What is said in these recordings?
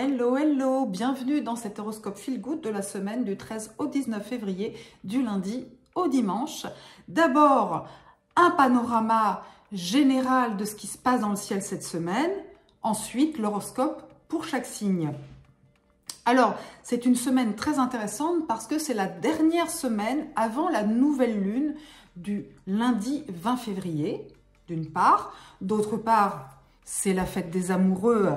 Hello, hello, bienvenue dans cet horoscope Feel Good de la semaine du 13 au 19 février, du lundi au dimanche. D'abord, un panorama général de ce qui se passe dans le ciel cette semaine. Ensuite, l'horoscope pour chaque signe. Alors, c'est une semaine très intéressante parce que c'est la dernière semaine avant la nouvelle lune du lundi 20 février, d'une part. D'autre part, c'est la fête des amoureux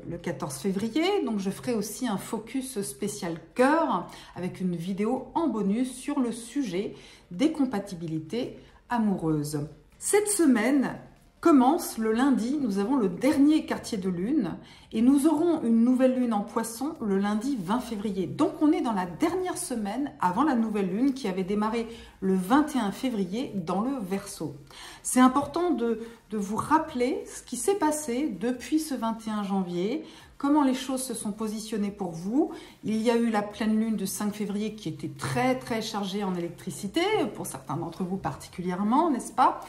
le 14 février, donc je ferai aussi un focus spécial cœur avec une vidéo en bonus sur le sujet des compatibilités amoureuses. Cette semaine commence le lundi, nous avons le dernier quartier de lune et nous aurons une nouvelle lune en poisson le lundi 20 février. Donc on est dans la dernière semaine avant la nouvelle lune qui avait démarré le 21 février dans le Verseau. C'est important de vous rappeler ce qui s'est passé depuis ce 21 janvier, comment les choses se sont positionnées pour vous. Il y a eu la pleine lune du 5 février qui était très chargée en électricité, pour certains d'entre vous particulièrement, n'est-ce pas?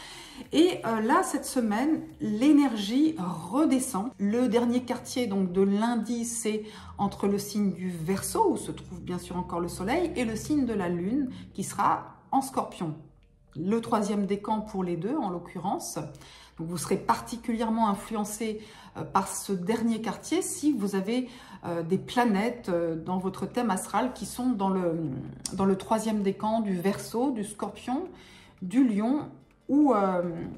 Et là, cette semaine, l'énergie redescend. Le dernier quartier donc de lundi, c'est entre le signe du Verseau, où se trouve bien sûr encore le soleil, et le signe de la lune, qui sera en Scorpion. Le troisième décan pour les deux, en l'occurrence. Donc vous serez particulièrement influencé par ce dernier quartier si vous avez des planètes dans votre thème astral qui sont dans le troisième décan du Verseau, du Scorpion, du Lion ou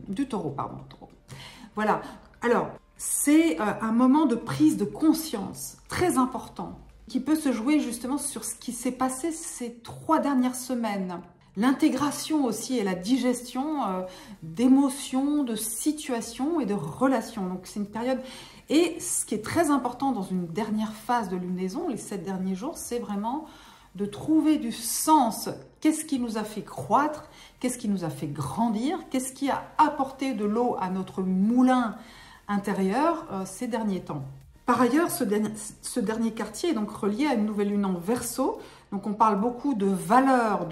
du Taureau, pardon. Voilà, alors c'est un moment de prise de conscience très important qui peut se jouer justement sur ce qui s'est passé ces 3 dernières semaines. L'intégration aussi et la digestion d'émotions, de situations et de relations. Donc c'est une période... Et ce qui est très important dans une dernière phase de lunaison, les 7 derniers jours, c'est vraiment de trouver du sens. Qu'est-ce qui nous a fait croître? Qu'est-ce qui nous a fait grandir? Qu'est-ce qui a apporté de l'eau à notre moulin intérieur ces derniers temps? Par ailleurs, ce dernier quartier est donc relié à une nouvelle lune en Verseau. Donc on parle beaucoup de valeurs,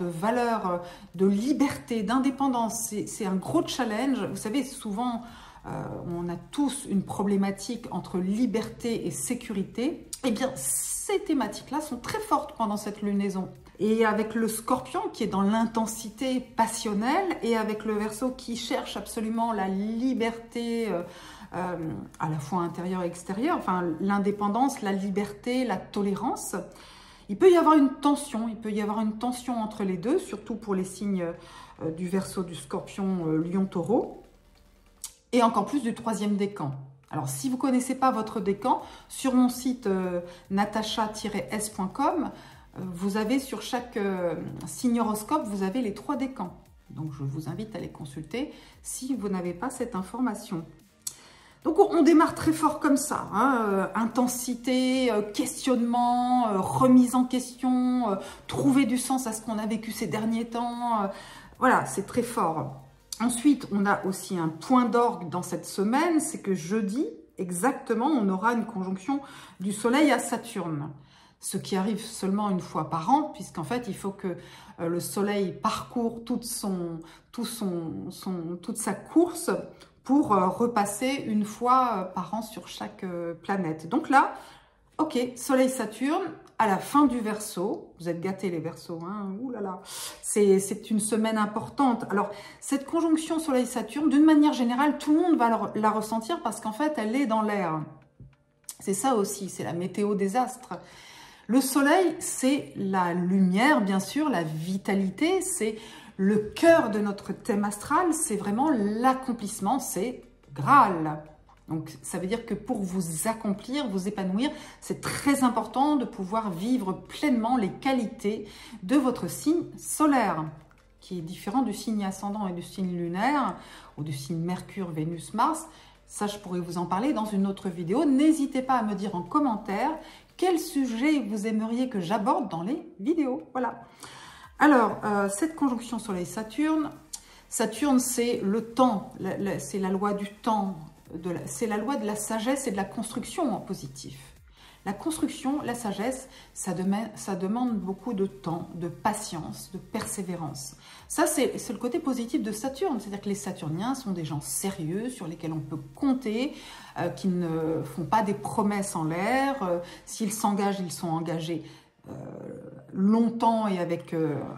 de liberté, d'indépendance. C'est un gros challenge. Vous savez, souvent, on a tous une problématique entre liberté et sécurité. Eh bien, ces thématiques-là sont très fortes pendant cette lunaison. Et avec le Scorpion qui est dans l'intensité passionnelle et avec le Verseau qui cherche absolument la liberté à la fois intérieure et extérieure, enfin l'indépendance, la liberté, la tolérance. Il peut y avoir une tension, entre les deux, surtout pour les signes du Verseau, du Scorpion, Lion, Taureau, et encore plus du troisième décan. Alors, si vous ne connaissez pas votre décan, sur mon site natasha-s.com, vous avez sur chaque signe horoscope, vous avez les 3 décans. Donc, je vous invite à les consulter si vous n'avez pas cette information. Donc, on démarre très fort comme ça, hein, intensité, questionnement, remise en question, trouver du sens à ce qu'on a vécu ces derniers temps. Voilà, c'est très fort. Ensuite, on a aussi un point d'orgue dans cette semaine, c'est que jeudi, exactement, on aura une conjonction du Soleil à Saturne. Ce qui arrive seulement une fois par an, puisqu'en fait, il faut que le Soleil parcourt toute sa course pour repasser une fois par an sur chaque planète. Donc là, ok, Soleil-Saturne, à la fin du Verseau, vous êtes gâtés les Verseaux, hein, ouh là là, c'est une semaine importante. Alors, cette conjonction Soleil-Saturne, d'une manière générale, tout le monde va la ressentir parce qu'en fait, elle est dans l'air. C'est ça aussi, c'est la météo des astres. Le Soleil, c'est la lumière, bien sûr, la vitalité, c'est le cœur de notre thème astral, c'est vraiment l'accomplissement, c'est Graal. Donc, ça veut dire que pour vous accomplir, vous épanouir, c'est très important de pouvoir vivre pleinement les qualités de votre signe solaire, qui est différent du signe ascendant et du signe lunaire, ou du signe Mercure, Vénus, Mars. Ça, je pourrais vous en parler dans une autre vidéo. N'hésitez pas à me dire en commentaire quel sujet vous aimeriez que j'aborde dans les vidéos. Voilà. Alors, cette conjonction Soleil-Saturne, Saturne, c'est le temps, c'est la loi du temps, c'est la loi de la sagesse et de la construction en positif. La construction, la sagesse, ça demande beaucoup de temps, de patience, de persévérance. Ça, c'est le côté positif de Saturne. C'est-à-dire que les Saturniens sont des gens sérieux, sur lesquels on peut compter, qui ne font pas des promesses en l'air. S'ils s'engagent, ils sont engagés longtemps et avec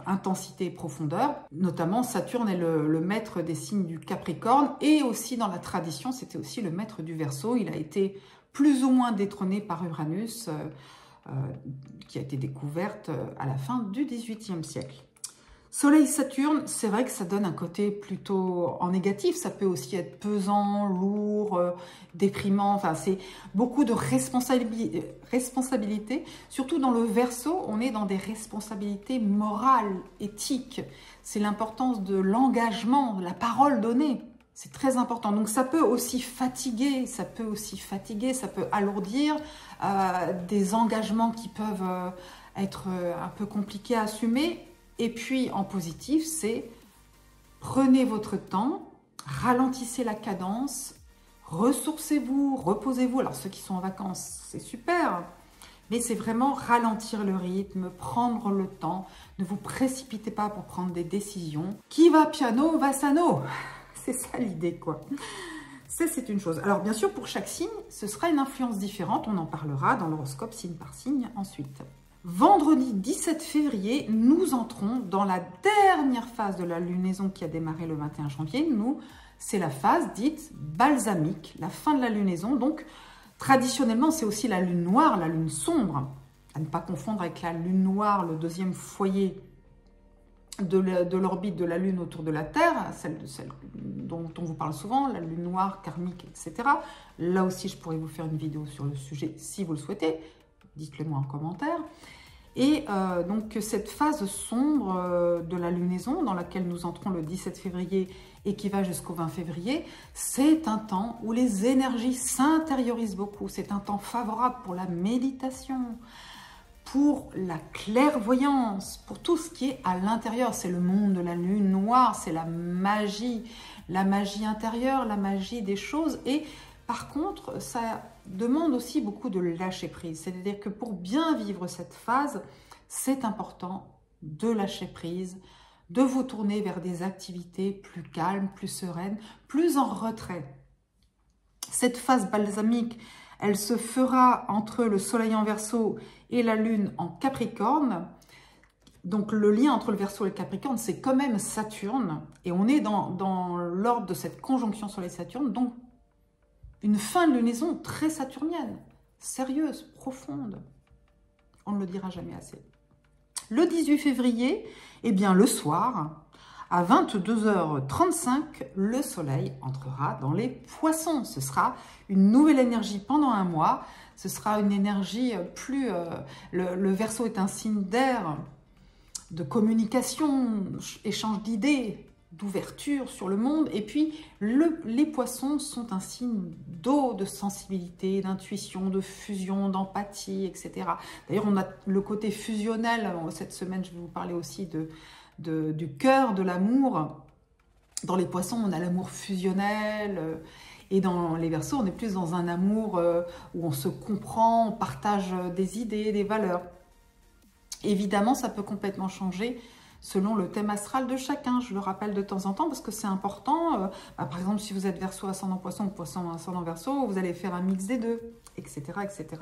intensité et profondeur. Notamment, Saturne est le maître des signes du Capricorne et aussi dans la tradition, c'était aussi le maître du Verseau. Il a été plus ou moins détrôné par Uranus, qui a été découverte à la fin du XVIIIe siècle. Soleil-Saturne, c'est vrai que ça donne un côté plutôt en négatif. Ça peut aussi être pesant, lourd, déprimant. Enfin, c'est beaucoup de responsabilités. Surtout dans le Verseau, on est dans des responsabilités morales, éthiques. C'est l'importance de l'engagement, de la parole donnée. C'est très important. Donc, ça peut aussi fatiguer, ça peut alourdir des engagements qui peuvent être un peu compliqués à assumer. Et puis, en positif, c'est prenez votre temps, ralentissez la cadence, ressourcez-vous, reposez-vous. Alors, ceux qui sont en vacances, c'est super, mais c'est vraiment ralentir le rythme, prendre le temps. Ne vous précipitez pas pour prendre des décisions. Qui va piano, va sano. C'est ça l'idée, quoi. C'est une chose. Alors, bien sûr, pour chaque signe, ce sera une influence différente. On en parlera dans l'horoscope signe par signe ensuite. Vendredi 17 février, nous entrons dans la dernière phase de la lunaison qui a démarré le 21 janvier. C'est la phase dite balsamique, la fin de la lunaison. Donc, traditionnellement, c'est aussi la lune noire, la lune sombre, à ne pas confondre avec la lune noire, le deuxième foyer de l'orbite de la Lune autour de la Terre, celle dont on vous parle souvent, la lune noire, karmique, etc. Là aussi, je pourrais vous faire une vidéo sur le sujet si vous le souhaitez. Dites-le moi en commentaire. Et donc, cette phase sombre de la lunaison, dans laquelle nous entrons le 17 février et qui va jusqu'au 20 février, c'est un temps où les énergies s'intériorisent beaucoup. C'est un temps favorable pour la méditation, pour la clairvoyance, pour tout ce qui est à l'intérieur. C'est le monde de la lune noire, c'est la magie intérieure, la magie des choses. Et par contre, ça demande aussi beaucoup de lâcher prise. C'est-à-dire que pour bien vivre cette phase, c'est important de lâcher prise, de vous tourner vers des activités plus calmes, plus sereines, plus en retrait. Cette phase balsamique, elle se fera entre le soleil en Verseau et la lune en Capricorne. Donc le lien entre le Verseau et le Capricorne, c'est quand même Saturne. Et on est dans l'ordre de cette conjonction soleil-Saturne, donc une fin de lunaison très saturnienne, sérieuse, profonde. On ne le dira jamais assez. Le 18 février, eh bien le soir, à 22h35, le soleil entrera dans les poissons. Ce sera une nouvelle énergie pendant un mois. Ce sera une énergie plus... le Verseau est un signe d'air, de communication, échange d'idées, d'ouverture sur le monde. Et puis, les poissons sont un signe d'eau, de sensibilité, d'intuition, de fusion, d'empathie, etc. D'ailleurs, on a le côté fusionnel. Cette semaine, je vais vous parler aussi du cœur, de l'amour. Dans les poissons, on a l'amour fusionnel. Et dans les Verseaux, on est plus dans un amour où on se comprend, on partage des idées, des valeurs. Évidemment, ça peut complètement changer selon le thème astral de chacun. Je le rappelle de temps en temps parce que c'est important. Par exemple, si vous êtes Verseau ascendant poisson ou poisson ascendant Verseau, vous allez faire un mix des deux, etc. etc.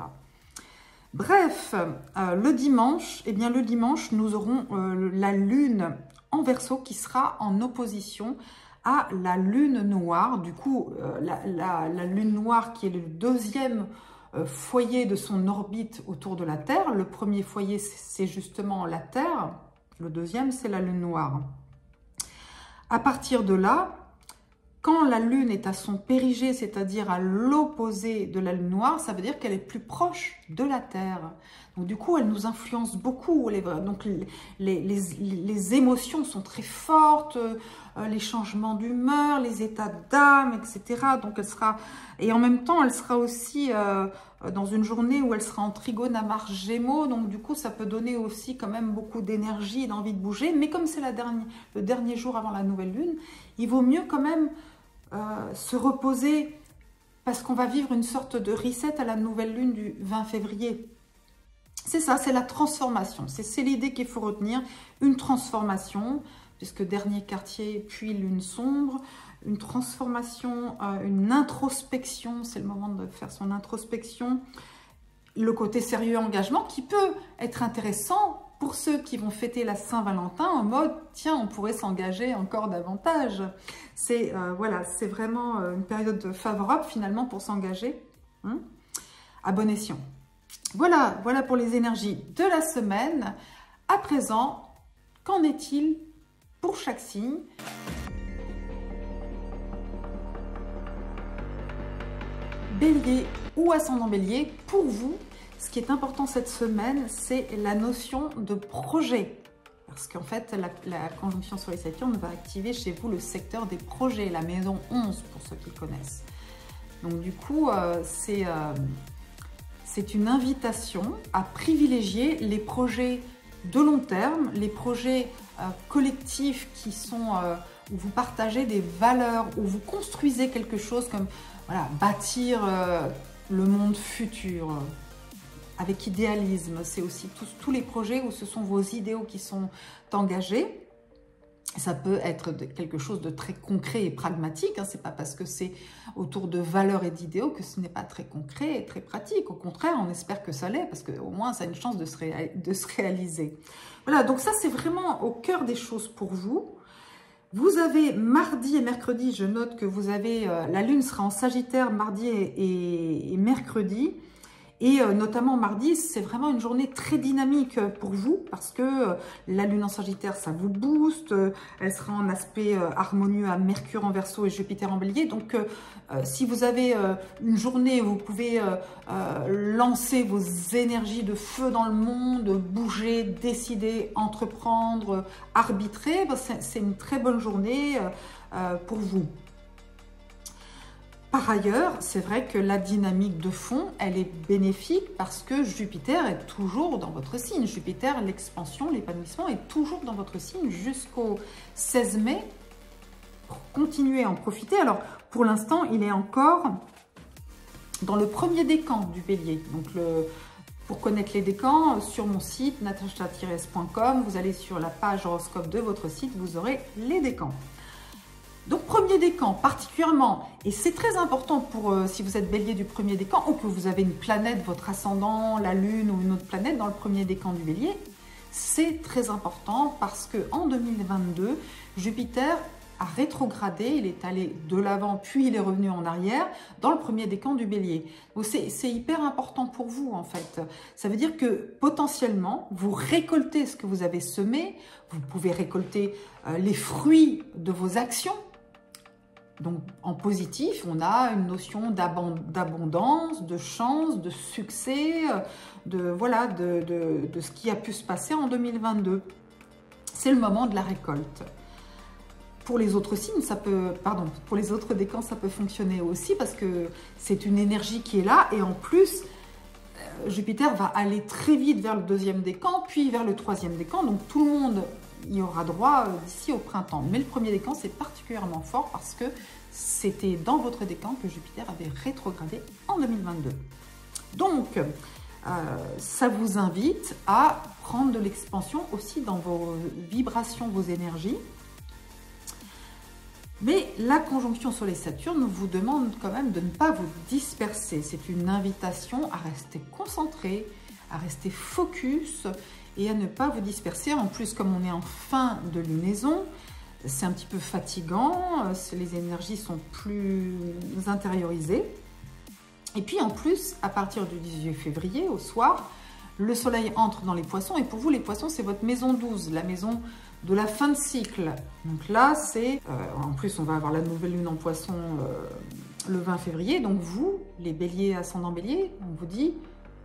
Bref, le dimanche, eh bien, le dimanche, nous aurons la lune en Verseau qui sera en opposition à la lune noire. Du coup, la lune noire qui est le deuxième foyer de son orbite autour de la Terre. Le premier foyer, c'est justement la Terre. Le deuxième, c'est la lune noire. À partir de là, quand la lune est à son périgée, c'est-à-dire à l'opposé de la lune noire, ça veut dire qu'elle est plus proche de la Terre. Donc du coup, elle nous influence beaucoup. Donc les émotions sont très fortes, les changements d'humeur, les états d'âme, etc. Donc elle sera, et en même temps, elle sera aussi dans une journée où elle sera en trigone à Mars Gémeaux. Donc du coup, ça peut donner aussi quand même beaucoup d'énergie et d'envie de bouger. Mais comme c'est le dernier jour avant la nouvelle lune, il vaut mieux quand même se reposer parce qu'on va vivre une sorte de reset à la nouvelle lune du 20 février. C'est ça, c'est la transformation. C'est l'idée qu'il faut retenir, une transformation, puisque dernier quartier, puis lune sombre, une transformation, une introspection, c'est le moment de faire son introspection, le côté sérieux engagement qui peut être intéressant pour ceux qui vont fêter la Saint-Valentin en mode « tiens, on pourrait s'engager encore davantage ». C'est voilà, c'est vraiment une période favorable finalement pour s'engager à bon escient. Voilà, voilà pour les énergies de la semaine. À présent, qu'en est-il pour chaque signe? Bélier ou ascendant Bélier, pour vous, ce qui est important cette semaine, c'est la notion de projet. Parce qu'en fait, la conjonction sur les Saturnes va activer chez vous le secteur des projets, la maison 11 pour ceux qui connaissent. Donc du coup, c'est une invitation à privilégier les projets de long terme, les projets collectifs qui sont où vous partagez des valeurs, où vous construisez quelque chose comme voilà, bâtir le monde futur avec idéalisme. C'est aussi tous les projets où ce sont vos idéaux qui sont engagés. Ça peut être quelque chose de très concret et pragmatique. Hein. Ce n'est pas parce que c'est autour de valeurs et d'idéaux que ce n'est pas très concret et très pratique. Au contraire, on espère que ça l'est parce qu'au moins, ça a une chance de se réaliser. Voilà, donc ça, c'est vraiment au cœur des choses pour vous. Vous avez mardi et mercredi, je note que vous avez, la lune sera en Sagittaire mardi et mercredi. Et notamment mardi, c'est vraiment une journée très dynamique pour vous parce que la lune en Sagittaire, ça vous booste. Elle sera en aspect harmonieux à Mercure en Verseau et Jupiter en Bélier. Donc, si vous avez une journée où vous pouvez lancer vos énergies de feu dans le monde, bouger, décider, entreprendre, arbitrer, ben c'est une très bonne journée pour vous. Par ailleurs, c'est vrai que la dynamique de fond, elle est bénéfique parce que Jupiter est toujours dans votre signe. Jupiter, l'expansion, l'épanouissement est toujours dans votre signe jusqu'au 16 mai pour continuer à en profiter. Alors, pour l'instant, il est encore dans le premier décan du Bélier. Donc, pour connaître les décans, sur mon site natasha-s.com, vous allez sur la page horoscope de votre site, vous aurez les décans. Donc, premier décan, particulièrement, et c'est très important pour si vous êtes Bélier du premier décan ou que vous avez une planète, votre ascendant, la Lune ou une autre planète dans le premier décan du Bélier, c'est très important parce qu'en 2022, Jupiter a rétrogradé, il est allé de l'avant puis il est revenu en arrière dans le premier décan du Bélier. Donc, c'est hyper important pour vous en fait. Ça veut dire que potentiellement, vous récoltez ce que vous avez semé, vous pouvez récolter les fruits de vos actions. Donc, en positif, on a une notion d'abondance, de chance, de succès, voilà, de ce qui a pu se passer en 2022. C'est le moment de la récolte. Pour les autres signes, pour les autres décans, ça peut fonctionner aussi parce que c'est une énergie qui est là et en plus, Jupiter va aller très vite vers le deuxième décan, puis vers le troisième décan. Donc, tout le monde y aura droit d'ici au printemps. Mais le premier décan, c'est particulièrement fort parce que c'était dans votre décan que Jupiter avait rétrogradé en 2022. Donc, ça vous invite à prendre de l'expansion aussi dans vos vibrations, vos énergies. Mais la conjonction sur les Saturnes vous demande quand même de ne pas vous disperser. C'est une invitation à rester concentré, à rester focus et à ne pas vous disperser. En plus, comme on est en fin de lunaison, c'est un petit peu fatigant, les énergies sont plus intériorisées. Et puis en plus, à partir du 18 février, au soir, le soleil entre dans les poissons. Et pour vous, les poissons, c'est votre maison 12, la maison de la fin de cycle. Donc là, c'est... en plus, on va avoir la nouvelle lune en poisson le 20 février. Donc vous, les béliers, ascendant bélier, on vous dit...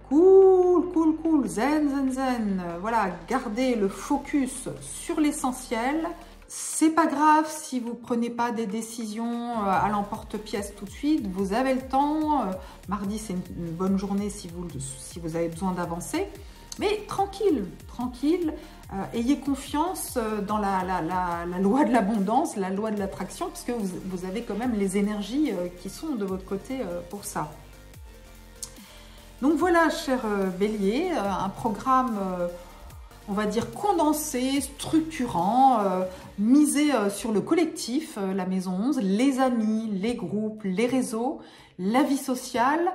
Cool, cool, cool, zen, zen, zen. Voilà, gardez le focus sur l'essentiel. C'est pas grave si vous prenez pas des décisions à l'emporte-pièce tout de suite. Vous avez le temps. Mardi, c'est une bonne journée si vous avez besoin d'avancer. Mais tranquille, tranquille, ayez confiance dans la loi de l'abondance, la loi de l'attraction, puisque vous avez quand même les énergies qui sont de votre côté pour ça. Donc voilà, cher Bélier, un programme, on va dire, condensé, structurant, misé sur le collectif, la maison 11, les amis, les groupes, les réseaux, la vie sociale,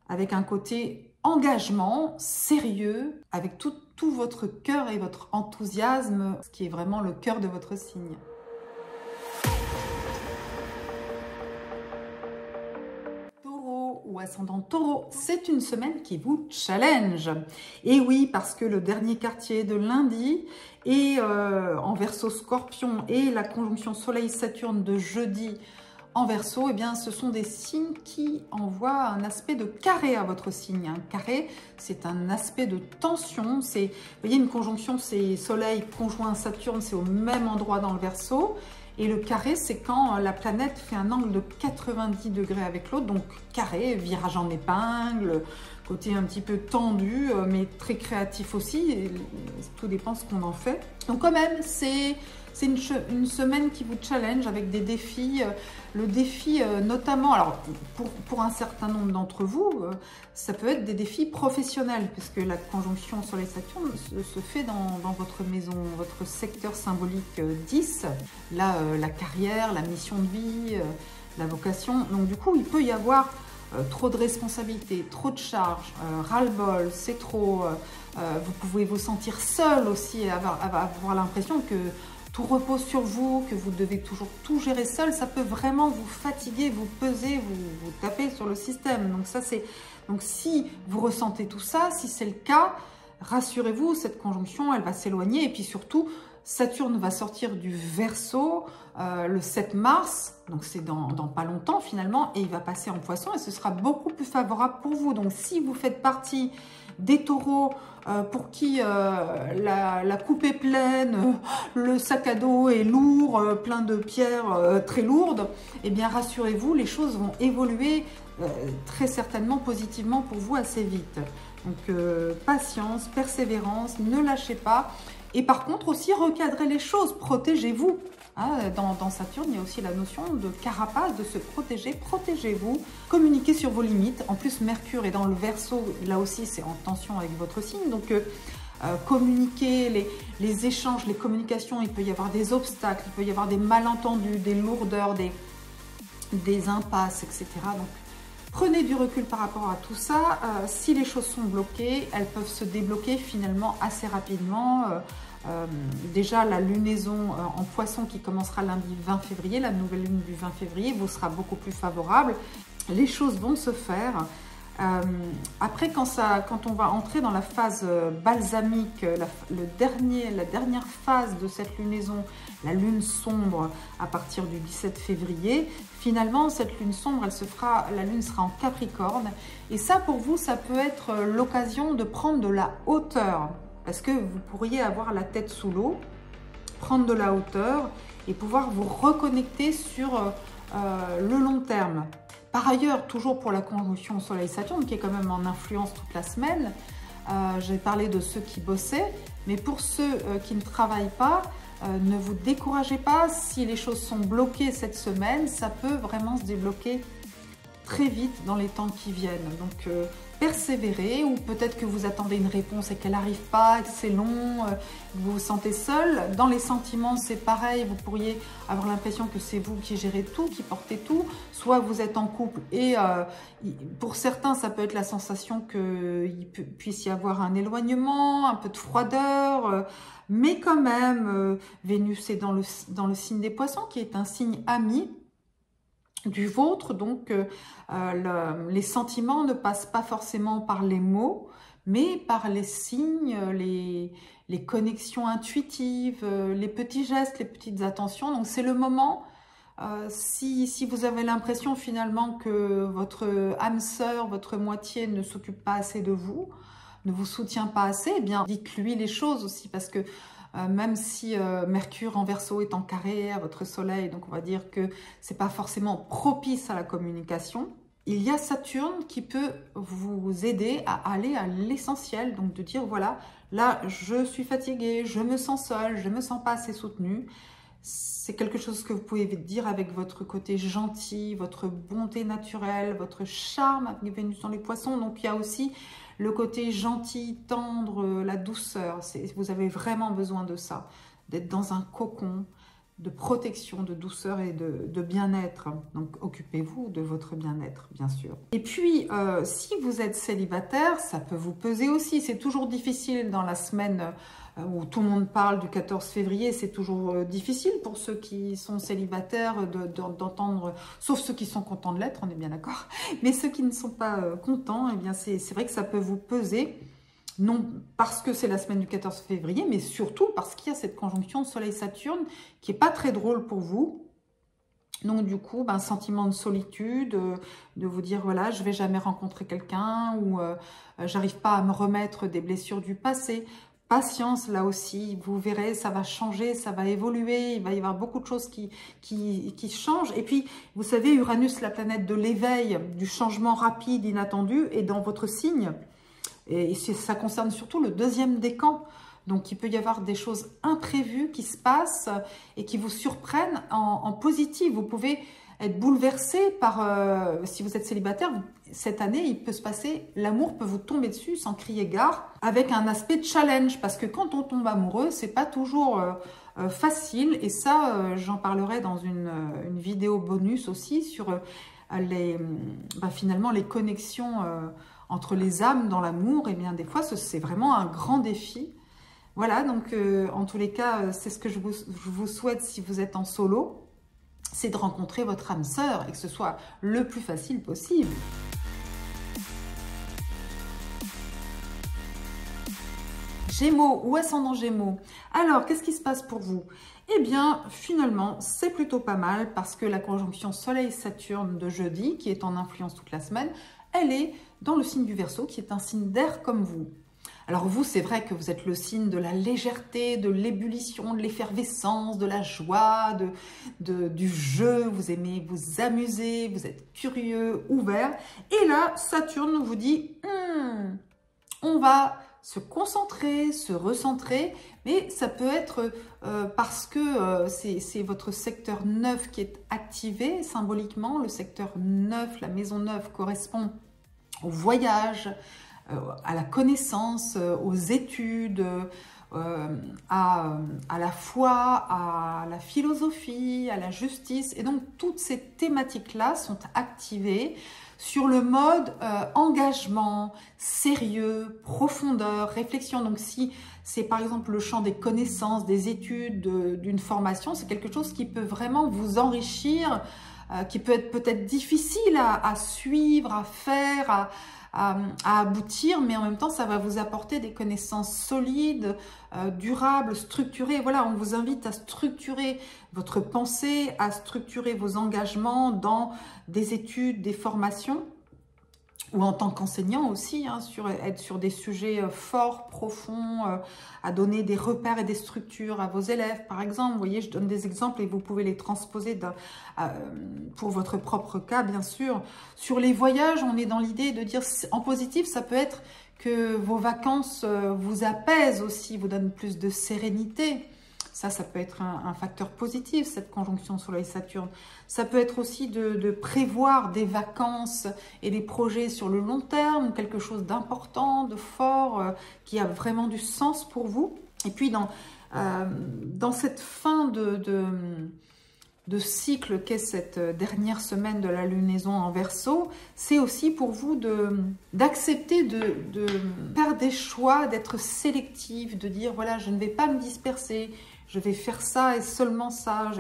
avec un côté engagement, sérieux, avec tout votre cœur et votre enthousiasme, ce qui est vraiment le cœur de votre signe. Ou ascendant Taureau, c'est une semaine qui vous challenge. Et oui, parce que le dernier quartier de lundi et en Verseau Scorpion et la conjonction Soleil-Saturne de jeudi en Verseau, eh bien, ce sont des signes qui envoient un aspect de carré à votre signe. Un carré, c'est un aspect de tension. Vous voyez, une conjonction, c'est Soleil conjoint Saturne, c'est au même endroit dans le Verseau. Et le carré, c'est quand la planète fait un angle de 90 degrés avec l'autre. Donc carré, virage en épingle, côté un petit peu tendu, mais très créatif aussi. Et tout dépend ce qu'on en fait. Donc quand même, c'est une semaine qui vous challenge avec des défis. Le défi notamment, alors pour un certain nombre d'entre vous, ça peut être des défis professionnels, puisque la conjonction Soleil-Saturne se fait dans votre maison, votre secteur symbolique 10. Là, la carrière, la mission de vie, la vocation. Donc du coup, il peut y avoir trop de responsabilités, trop de charges, ras-le-bol, c'est trop. Vous pouvez vous sentir seul aussi, avoir l'impression que tout repose sur vous, que vous devez toujours tout gérer seul. Ça peut vraiment vous fatiguer, vous peser, vous taper sur le système. Donc ça, donc si vous ressentez tout ça, si c'est le cas, rassurez-vous, cette conjonction, elle va s'éloigner. Et puis surtout, Saturne va sortir du Verseau le 7 mars, donc c'est dans pas longtemps finalement, et il va passer en Poisson et ce sera beaucoup plus favorable pour vous. Donc si vous faites partie des taureaux pour qui la coupe est pleine, le sac à dos est lourd, plein de pierres très lourdes, eh bien rassurez-vous, les choses vont évoluer très certainement positivement pour vous assez vite. Donc patience, persévérance, ne lâchez pas. Et par contre aussi recadrez les choses, protégez-vous. Dans Saturne, il y a aussi la notion de carapace, de se protéger. Protégez-vous, communiquez sur vos limites. En plus, Mercure est dans le Verseau, là aussi c'est en tension avec votre signe. Donc communiquer, les échanges, les communications, il peut y avoir des obstacles, il peut y avoir des malentendus, des lourdeurs, des impasses, etc. Donc prenez du recul par rapport à tout ça. Si les choses sont bloquées, elles peuvent se débloquer finalement assez rapidement. Déjà, la lunaison en Poisson qui commencera lundi 20 février, la nouvelle lune du 20 février, vous sera beaucoup plus favorable. Les choses vont se faire. Après, quand on va entrer dans la phase balsamique, la dernière phase de cette lunaison, la lune sombre à partir du 17 février, finalement, cette lune sombre, la lune sera en Capricorne. Et ça, pour vous, ça peut être l'occasion de prendre de la hauteur. Parce que vous pourriez avoir la tête sous l'eau, prendre de la hauteur et pouvoir vous reconnecter sur le long terme. Par ailleurs, toujours pour la conjonction Soleil-Saturne, qui est quand même en influence toute la semaine, j'ai parlé de ceux qui bossaient, mais pour ceux qui ne travaillent pas, ne vous découragez pas. Si les choses sont bloquées cette semaine, ça peut vraiment se débloquer très vite dans les temps qui viennent. Donc persévérez, ou peut-être que vous attendez une réponse et qu'elle n'arrive pas, que c'est long, vous vous sentez seul. Dans les sentiments, c'est pareil, vous pourriez avoir l'impression que c'est vous qui gérez tout, qui portez tout. Soit vous êtes en couple et pour certains, ça peut être la sensation qu'il puisse y avoir un éloignement, un peu de froideur, mais quand même, Vénus est dans le signe des Poissons, qui est un signe ami du vôtre, donc les sentiments ne passent pas forcément par les mots, mais par les signes, les connexions intuitives, les petits gestes, les petites attentions. Donc c'est le moment, si vous avez l'impression finalement que votre âme sœur, votre moitié ne s'occupe pas assez de vous, ne vous soutient pas assez, eh bien dites-lui les choses aussi, parce que même si Mercure en Verseau est en carré à votre soleil, donc on va dire que c'est pas forcément propice à la communication. il y a Saturne qui peut vous aider à aller à l'essentiel. Donc de dire, voilà, là, je suis fatiguée, je me sens seule, je ne me sens pas assez soutenue. C'est quelque chose que vous pouvez dire avec votre côté gentil, votre bonté naturelle, votre charme avec Vénus dans les poissons. Donc il y a aussi le côté gentil, tendre, la douceur. Vous avez vraiment besoin de ça, d'être dans un cocon de protection, de douceur et de bien-être. Donc, occupez-vous de votre bien-être, bien sûr. Et puis, si vous êtes célibataire, ça peut vous peser aussi. C'est toujours difficile dans la semaine où tout le monde parle du 14 février. C'est toujours difficile pour ceux qui sont célibataires d'entendre, sauf ceux qui sont contents de l'être, on est bien d'accord. Mais ceux qui ne sont pas contents, eh bien, c'est vrai que ça peut vous peser. Non parce que c'est la semaine du 14 février, mais surtout parce qu'il y a cette conjonction Soleil-Saturne qui n'est pas très drôle pour vous. Donc du coup, un sentiment de solitude, de vous dire, voilà, je ne vais jamais rencontrer quelqu'un ou j'arrive pas à me remettre des blessures du passé. Patience, là aussi, vous verrez, ça va changer, ça va évoluer, il va y avoir beaucoup de choses qui changent. Et puis, vous savez, Uranus, la planète de l'éveil, du changement rapide, inattendu, est dans votre signe. Et ça concerne surtout le deuxième décan. Donc, il peut y avoir des choses imprévues qui se passent et qui vous surprennent en positif. Vous pouvez être bouleversé par, si vous êtes célibataire, cette année, il peut se passer, l'amour peut vous tomber dessus sans crier gare, avec un aspect de challenge. Parce que quand on tombe amoureux, c'est pas toujours facile. Et ça, j'en parlerai dans une vidéo bonus aussi sur finalement les connexions entre les âmes dans l'amour. Et bien des fois, c'est vraiment un grand défi. Voilà, donc en tous les cas, c'est ce que je vous souhaite si vous êtes en solo, c'est de rencontrer votre âme sœur et que ce soit le plus facile possible. Gémeaux ou ascendant Gémeaux. Alors, qu'est-ce qui se passe pour vous? Eh bien, finalement, c'est plutôt pas mal parce que la conjonction Soleil-Saturne de jeudi, qui est en influence toute la semaine, elle est dans le signe du Verseau, qui est un signe d'air comme vous. Alors vous, c'est vrai que vous êtes le signe de la légèreté, de l'ébullition, de l'effervescence, de la joie, du jeu. Vous aimez vous amuser, vous êtes curieux, ouvert. Et là, Saturne vous dit, on va se concentrer, se recentrer, mais ça peut être parce que c'est votre secteur 9 qui est activé symboliquement. Le secteur 9, la maison 9 correspond au voyage, à la connaissance, aux études, à la foi, à la philosophie, à la justice. Et donc, toutes ces thématiques-là sont activées sur le mode engagement, sérieux, profondeur, réflexion. Donc, si c'est par exemple le champ des connaissances, des études, d'une formation, c'est quelque chose qui peut vraiment vous enrichir, qui peut être peut-être difficile à suivre, à faire, à aboutir, mais en même temps, ça va vous apporter des connaissances solides, durables, structurées. Voilà, on vous invite à structurer votre pensée, à structurer vos engagements dans des études, des formations, ou en tant qu'enseignant aussi, hein, être sur des sujets forts, profonds, à donner des repères et des structures à vos élèves, par exemple. Vous voyez, je donne des exemples et vous pouvez les transposer pour votre propre cas, bien sûr. Sur les voyages, on est dans l'idée de dire, en positif, ça peut être que vos vacances vous apaisent aussi, vous donnent plus de sérénité. Ça peut être un facteur positif, cette conjonction Soleil-Saturne. Ça peut être aussi de prévoir des vacances et des projets sur le long terme, quelque chose d'important, de fort, qui a vraiment du sens pour vous. Et puis, dans cette fin de cycle qu'est cette dernière semaine de la lunaison en Verseau, c'est aussi pour vous d'accepter de faire des choix, d'être sélectif, de dire, voilà, je ne vais pas me disperser, je vais faire ça et seulement ça.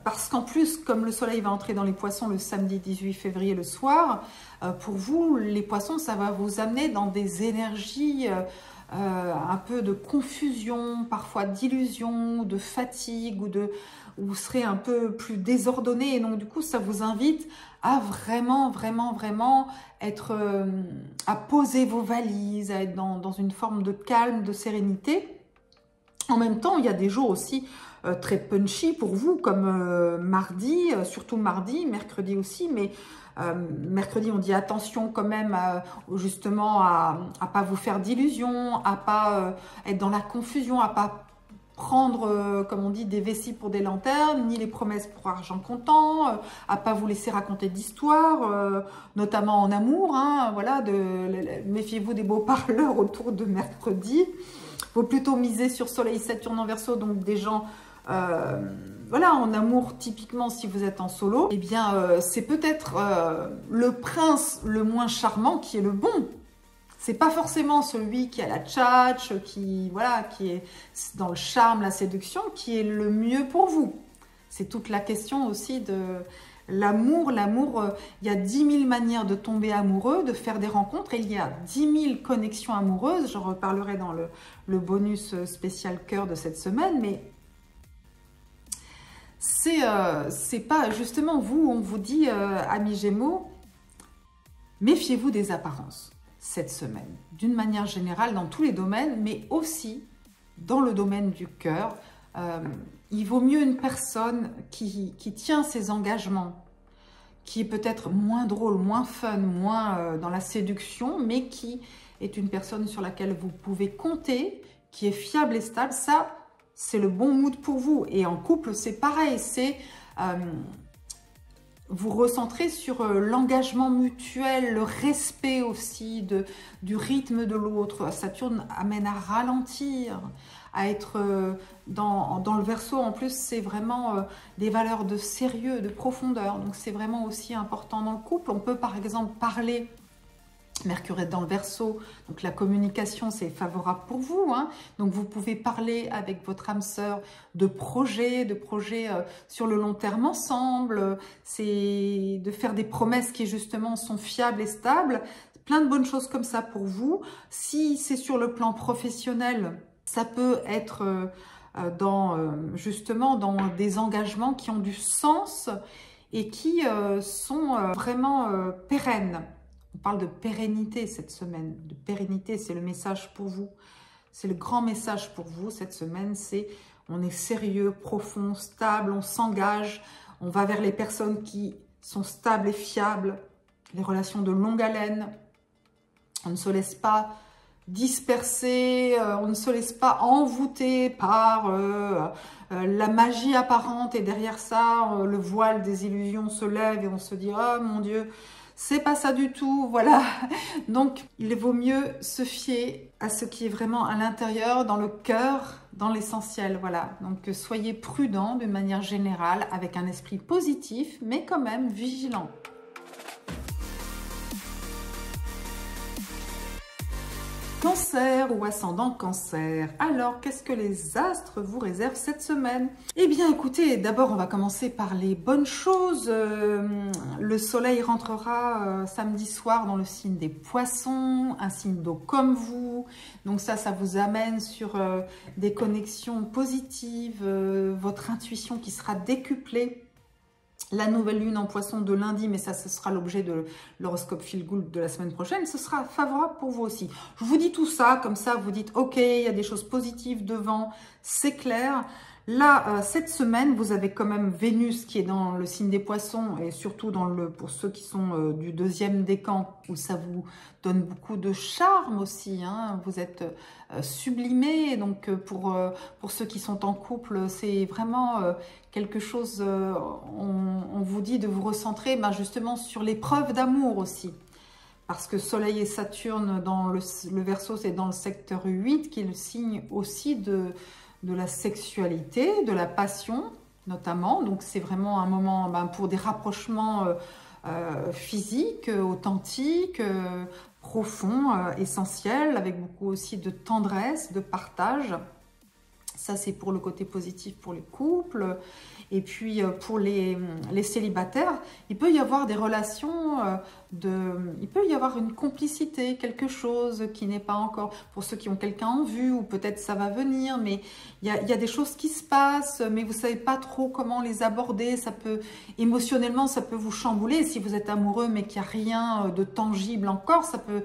Parce qu'en plus, comme le soleil va entrer dans les poissons le samedi 18 février le soir, pour vous, les poissons, ça va vous amener dans des énergies un peu de confusion, parfois d'illusion, de fatigue, où vous serez un peu plus désordonné. Et donc, du coup, ça vous invite à vraiment, vraiment, vraiment être, à poser vos valises, à être dans une forme de calme, de sérénité. En même temps, il y a des jours aussi très punchy pour vous, comme mardi, surtout mardi, mercredi aussi, mais mercredi, on dit attention quand même justement à pas vous faire d'illusions, à pas être dans la confusion, à pas prendre, comme on dit, des vessies pour des lanternes, ni les promesses pour argent comptant, à pas vous laisser raconter d'histoires, notamment en amour, hein, voilà, méfiez-vous des beaux parleurs autour de mercredi. Faut plutôt miser sur Soleil, Saturne en Verseau, donc des gens, voilà, en amour, typiquement, si vous êtes en solo, eh bien, c'est peut-être le prince le moins charmant qui est le bon. C'est pas forcément celui qui a la tchatche, voilà, qui est dans le charme, la séduction, qui est le mieux pour vous. C'est toute la question aussi de l'amour. L'amour, il y a 10 000 manières de tomber amoureux, de faire des rencontres, et il y a 10 000 connexions amoureuses. J'en reparlerai dans le bonus spécial cœur de cette semaine, mais c'est pas, justement, vous, on vous dit, amis Gémeaux, méfiez-vous des apparences cette semaine, d'une manière générale dans tous les domaines, mais aussi dans le domaine du cœur. Il vaut mieux une personne qui tient ses engagements, qui est peut-être moins drôle, moins fun, moins dans la séduction, mais qui est une personne sur laquelle vous pouvez compter, qui est fiable et stable. Ça, c'est le bon mood pour vous. Et en couple, c'est pareil, c'est vous recentrer sur l'engagement mutuel, le respect aussi du rythme de l'autre. Saturne amène à ralentir, à être dans le Verseau. En plus, c'est vraiment des valeurs de sérieux, de profondeur. Donc, c'est vraiment aussi important dans le couple. On peut, par exemple, parler. Mercure est dans le Verseau, donc la communication, c'est favorable pour vous, hein. Donc, vous pouvez parler avec votre âme sœur de projets sur le long terme ensemble. C'est de faire des promesses qui, justement, sont fiables et stables. Plein de bonnes choses comme ça pour vous. Si c'est sur le plan professionnel, ça peut être justement dans des engagements qui ont du sens et qui sont vraiment pérennes. On parle de pérennité cette semaine. De pérennité, c'est le message pour vous. C'est le grand message pour vous cette semaine. C'est on est sérieux, profond, stable, on s'engage. On va vers les personnes qui sont stables et fiables. Les relations de longue haleine. On ne se laisse pas disperser. On ne se laisse pas envoûter par la magie apparente. Et derrière ça, le voile des illusions se lève et on se dit « Oh mon Dieu !» C'est pas ça du tout, voilà. Donc, il vaut mieux se fier à ce qui est vraiment à l'intérieur, dans le cœur, dans l'essentiel, voilà. Donc, soyez prudents d'une manière générale, avec un esprit positif, mais quand même vigilant. Cancer ou ascendant Cancer. Alors, qu'est-ce que les astres vous réservent cette semaine? Eh bien, écoutez, d'abord, on va commencer par les bonnes choses. Le soleil rentrera samedi soir dans le signe des Poissons, un signe d'eau comme vous. Donc ça vous amène sur des connexions positives, votre intuition qui sera décuplée. La nouvelle lune en Poisson de lundi, mais ça, ce sera l'objet de l'horoscope Feel Good de la semaine prochaine. Ce sera favorable pour vous aussi. Je vous dis tout ça, comme ça, vous dites, ok, il y a des choses positives devant, c'est clair. Là, cette semaine, vous avez quand même Vénus qui est dans le signe des Poissons et surtout pour ceux qui sont du deuxième décan, où ça vous donne beaucoup de charme aussi, hein. Vous êtes sublimé, donc pour ceux qui sont en couple, c'est vraiment quelque chose, on vous dit de vous recentrer justement sur l'épreuve d'amour aussi. Parce que Soleil et Saturne dans le Verseau, c'est dans le secteur 8, qui est le signe aussi de la sexualité, de la passion notamment. Donc c'est vraiment un moment pour des rapprochements physiques, authentiques, profonds, essentiels, avec beaucoup aussi de tendresse, de partage. Ça, c'est pour le côté positif pour les couples. Et puis, pour les célibataires, il peut y avoir des relations, il peut y avoir une complicité, quelque chose qui n'est pas encore... Pour ceux qui ont quelqu'un en vue, ou peut-être ça va venir, mais il y a des choses qui se passent, mais vous ne savez pas trop comment les aborder. Ça peut, émotionnellement, ça peut vous chambouler. Si vous êtes amoureux, mais qu'il n'y a rien de tangible encore, ça peut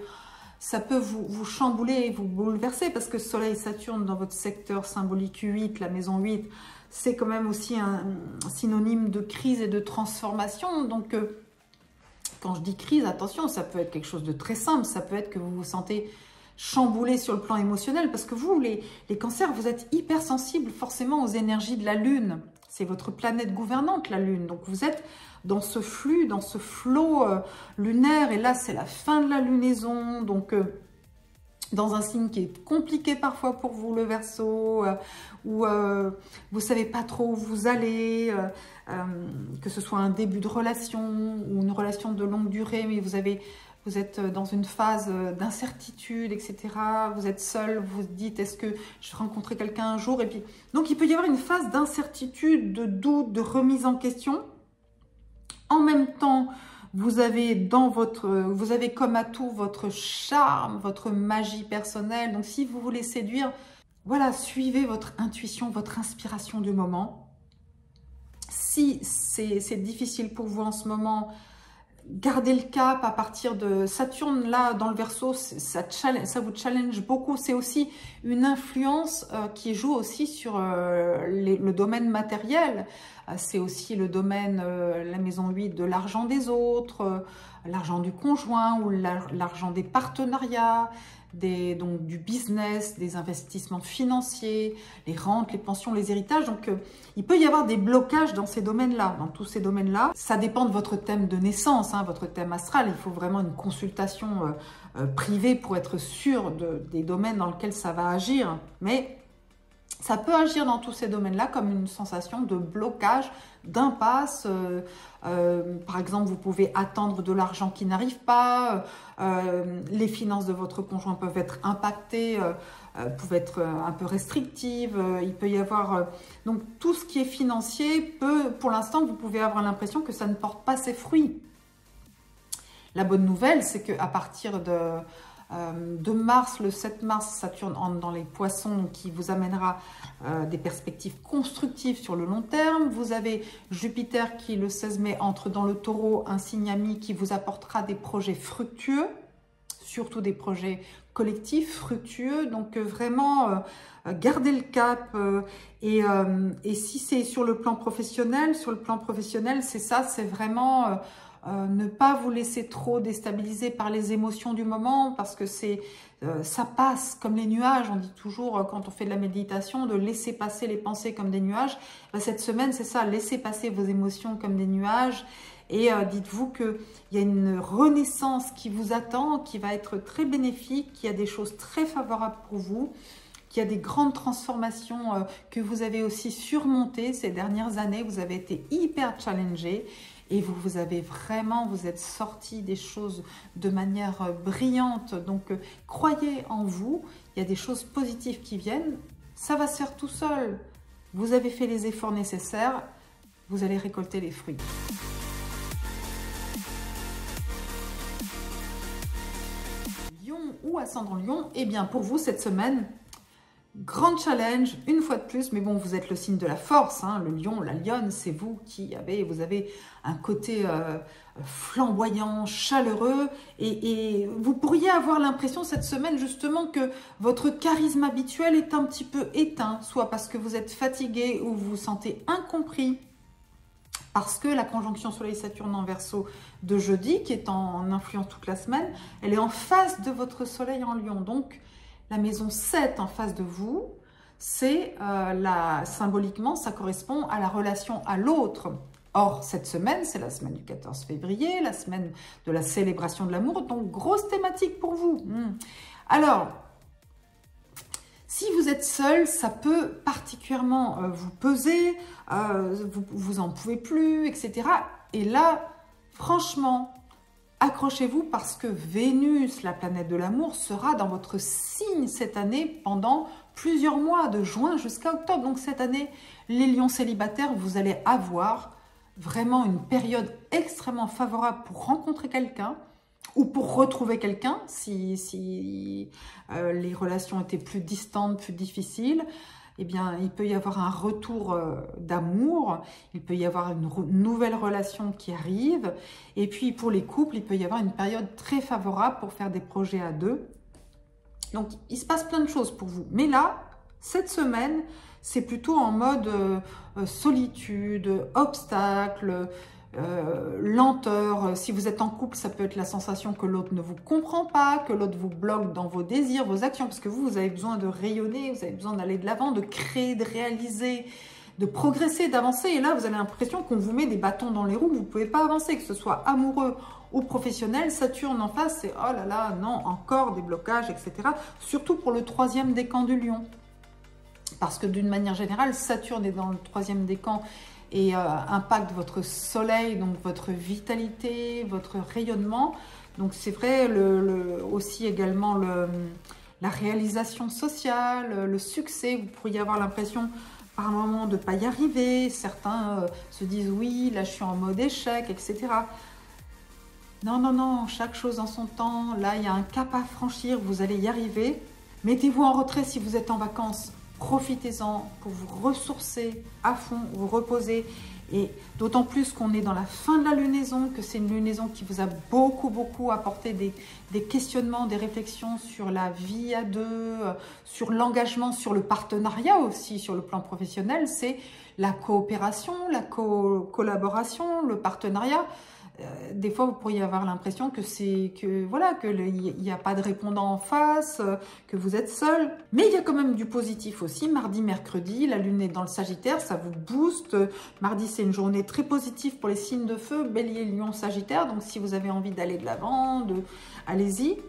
ça peut vous chambouler et vous bouleverser parce que Soleil Saturne dans votre secteur symbolique 8, la maison 8, c'est quand même aussi un synonyme de crise et de transformation. Donc, quand je dis crise, attention, ça peut être quelque chose de très simple. Ça peut être que vous vous sentez chamboulé sur le plan émotionnel parce que vous, les cancers, vous êtes hypersensibles forcément aux énergies de la Lune. C'est votre planète gouvernante, la Lune. Donc, vous êtes dans ce flux, dans ce flot lunaire. Et là, c'est la fin de la lunaison. Donc, dans un signe qui est compliqué parfois pour vous, le Verseau, où vous ne savez pas trop où vous allez, que ce soit un début de relation ou une relation de longue durée, mais vous êtes dans une phase d'incertitude, etc. Vous êtes seul, vous vous dites, est-ce que je vais rencontrer quelqu'un un jour? Et puis, donc, il peut y avoir une phase d'incertitude, de doute, de remise en question. En même temps, vous avez comme atout votre charme, votre magie personnelle. Donc, si vous voulez séduire, voilà, suivez votre intuition, votre inspiration du moment. Si c'est difficile pour vous en ce moment, gardez le cap à partir de Saturne, là, dans le Verseau, ça vous challenge beaucoup. C'est aussi une influence qui joue aussi sur le domaine matériel. C'est aussi le domaine, la maison 8, de l'argent des autres, l'argent du conjoint ou l'argent des partenariats, donc du business, des investissements financiers, les rentes, les pensions, les héritages. Donc, il peut y avoir des blocages dans ces domaines-là, dans tous ces domaines-là. Ça dépend de votre thème de naissance, hein, votre thème astral. Il faut vraiment une consultation privée pour être sûr des domaines dans lesquels ça va agir. Mais ça peut agir dans tous ces domaines-là comme une sensation de blocage, d'impasse. Par exemple, vous pouvez attendre de l'argent qui n'arrive pas. Les finances de votre conjoint peuvent être impactées, peuvent être un peu restrictives. Il peut y avoir... donc, tout ce qui est financier peut... Pour l'instant, vous pouvez avoir l'impression que ça ne porte pas ses fruits. La bonne nouvelle, c'est qu'à partir de mars, le 7 mars, Saturne entre dans les poissons qui vous amènera des perspectives constructives sur le long terme. Vous avez Jupiter qui, le 16 mai, entre dans le Taureau, un signe ami qui vous apportera des projets fructueux, surtout des projets collectifs fructueux. Donc vraiment, gardez le cap. Et si c'est sur le plan professionnel, c'est ça, c'est vraiment... ne pas vous laisser trop déstabiliser par les émotions du moment parce que ça passe comme les nuages. On dit toujours quand on fait de la méditation de laisser passer les pensées comme des nuages. Cette semaine, c'est ça, laissez passer vos émotions comme des nuages et dites-vous qu'il y a une renaissance qui vous attend, qui va être très bénéfique, qu'il y a des choses très favorables pour vous, qu'il y a des grandes transformations que vous avez aussi surmontées ces dernières années. Vous avez été hyper challengé. Et vous êtes sorti des choses de manière brillante. Donc, croyez en vous. Il y a des choses positives qui viennent. Ça va se faire tout seul. Vous avez fait les efforts nécessaires. Vous allez récolter les fruits. Lion ou ascendant Lion, eh bien, pour vous, cette semaine... Grand challenge, une fois de plus, mais bon, vous êtes le signe de la force, hein, le lion, la lionne, c'est vous vous avez un côté flamboyant, chaleureux, et vous pourriez avoir l'impression cette semaine justement que votre charisme habituel est un petit peu éteint, soit parce que vous êtes fatigué ou vous vous sentez incompris, parce que la conjonction Soleil-Saturne en Verseau de jeudi, qui est en influence toute la semaine, elle est en face de votre Soleil en Lion, donc la maison 7 en face de vous, c'est symboliquement, ça correspond à la relation à l'autre. Or, cette semaine, c'est la semaine du 14 février, la semaine de la célébration de l'amour, donc grosse thématique pour vous. Alors, si vous êtes seul, ça peut particulièrement vous peser, vous en pouvez plus, etc. Et là, franchement... accrochez-vous parce que Vénus, la planète de l'amour, sera dans votre signe cette année pendant plusieurs mois, de juin jusqu'à octobre. Donc cette année, les lions célibataires, vous allez avoir vraiment une période extrêmement favorable pour rencontrer quelqu'un ou pour retrouver quelqu'un si les relations étaient plus distantes, plus difficiles. eh bien, il peut y avoir un retour d'amour, il peut y avoir une nouvelle relation qui arrive. Et puis, pour les couples, il peut y avoir une période très favorable pour faire des projets à deux. Donc, il se passe plein de choses pour vous. Mais là, cette semaine, c'est plutôt en mode solitude, obstacle, lenteur. Si vous êtes en couple, ça peut être la sensation que l'autre ne vous comprend pas, que l'autre vous bloque dans vos désirs, vos actions, parce que vous avez besoin de rayonner, vous avez besoin d'aller de l'avant, de créer, de réaliser, de progresser, d'avancer. Et là, vous avez l'impression qu'on vous met des bâtons dans les roues, vous ne pouvez pas avancer, que ce soit amoureux ou professionnel. Saturne en face, c'est oh là là, non, encore des blocages, etc. Surtout pour le 3e décan du Lion. Parce que d'une manière générale, Saturne est dans le 3e décan et impacte votre soleil, donc votre vitalité, votre rayonnement. Donc c'est vrai, aussi également la réalisation sociale, le succès. Vous pourriez avoir l'impression par moment de ne pas y arriver. Certains se disent oui, là je suis en mode échec, etc. Non, non, non, chaque chose en son temps. Là, il y a un cap à franchir, vous allez y arriver. Mettez-vous en retrait si vous êtes en vacances. Profitez-en pour vous ressourcer à fond, vous reposer. Et d'autant plus qu'on est dans la fin de la lunaison, que c'est une lunaison qui vous a beaucoup apporté des questionnements, des réflexions sur la vie à deux, sur l'engagement, sur le partenariat aussi, sur le plan professionnel. C'est la coopération, la collaboration, le partenariat. Des fois, vous pourriez avoir l'impression voilà, qu'il n'y a pas de répondant en face, que vous êtes seul. Mais il y a quand même du positif aussi. Mardi, mercredi, la lune est dans le Sagittaire, ça vous booste. Mardi, c'est une journée très positive pour les signes de feu, Bélier, Lion, Sagittaire. Donc, si vous avez envie d'aller de l'avant, allez-y.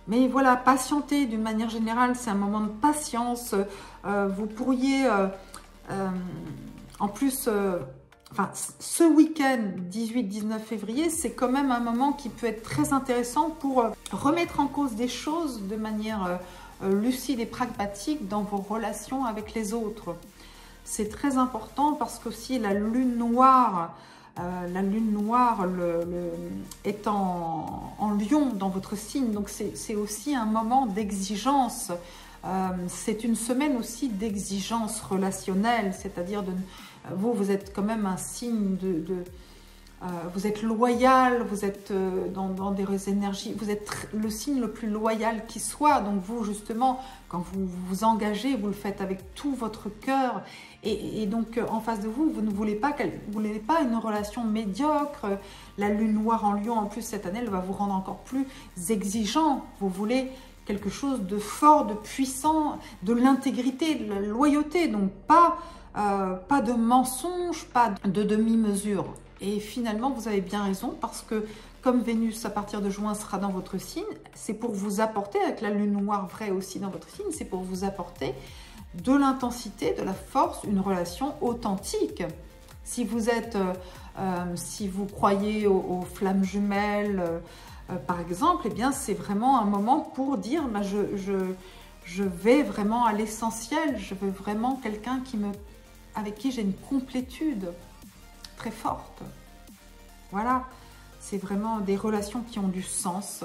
Mais voilà, patientez d'une manière générale, c'est un moment de patience. Vous pourriez, en plus... Enfin, ce week-end 18-19 février, c'est quand même un moment qui peut être très intéressant pour remettre en cause des choses de manière lucide et pragmatique dans vos relations avec les autres. C'est très important parce qu'aussi la lune noire est en lion dans votre signe. Donc c'est aussi un moment d'exigence. C'est une semaine aussi d'exigence relationnelle, c'est-à-dire vous êtes quand même un signe vous êtes loyal, vous êtes dans des énergies, vous êtes le signe le plus loyal qui soit. Donc vous, justement, quand vous vous engagez, vous le faites avec tout votre cœur. Et donc, en face de vous, vous ne voulez pas une relation médiocre. La lune noire en Lion, en plus, cette année, elle va vous rendre encore plus exigeant. Vous voulez quelque chose de fort, de puissant, de l'intégrité, de la loyauté. Donc, pas de mensonge, pas de demi-mesure. Et finalement, vous avez bien raison parce que comme Vénus, à partir de juin, sera dans votre signe, c'est pour vous apporter, avec la lune noire vraie aussi dans votre signe, c'est pour vous apporter de l'intensité, de la force, une relation authentique. Si vous croyez aux flammes jumelles, par exemple, eh bien, c'est vraiment un moment pour dire bah, je vais vraiment à l'essentiel, je veux vraiment quelqu'un avec qui j'ai une complétude très forte. Voilà, c'est vraiment des relations qui ont du sens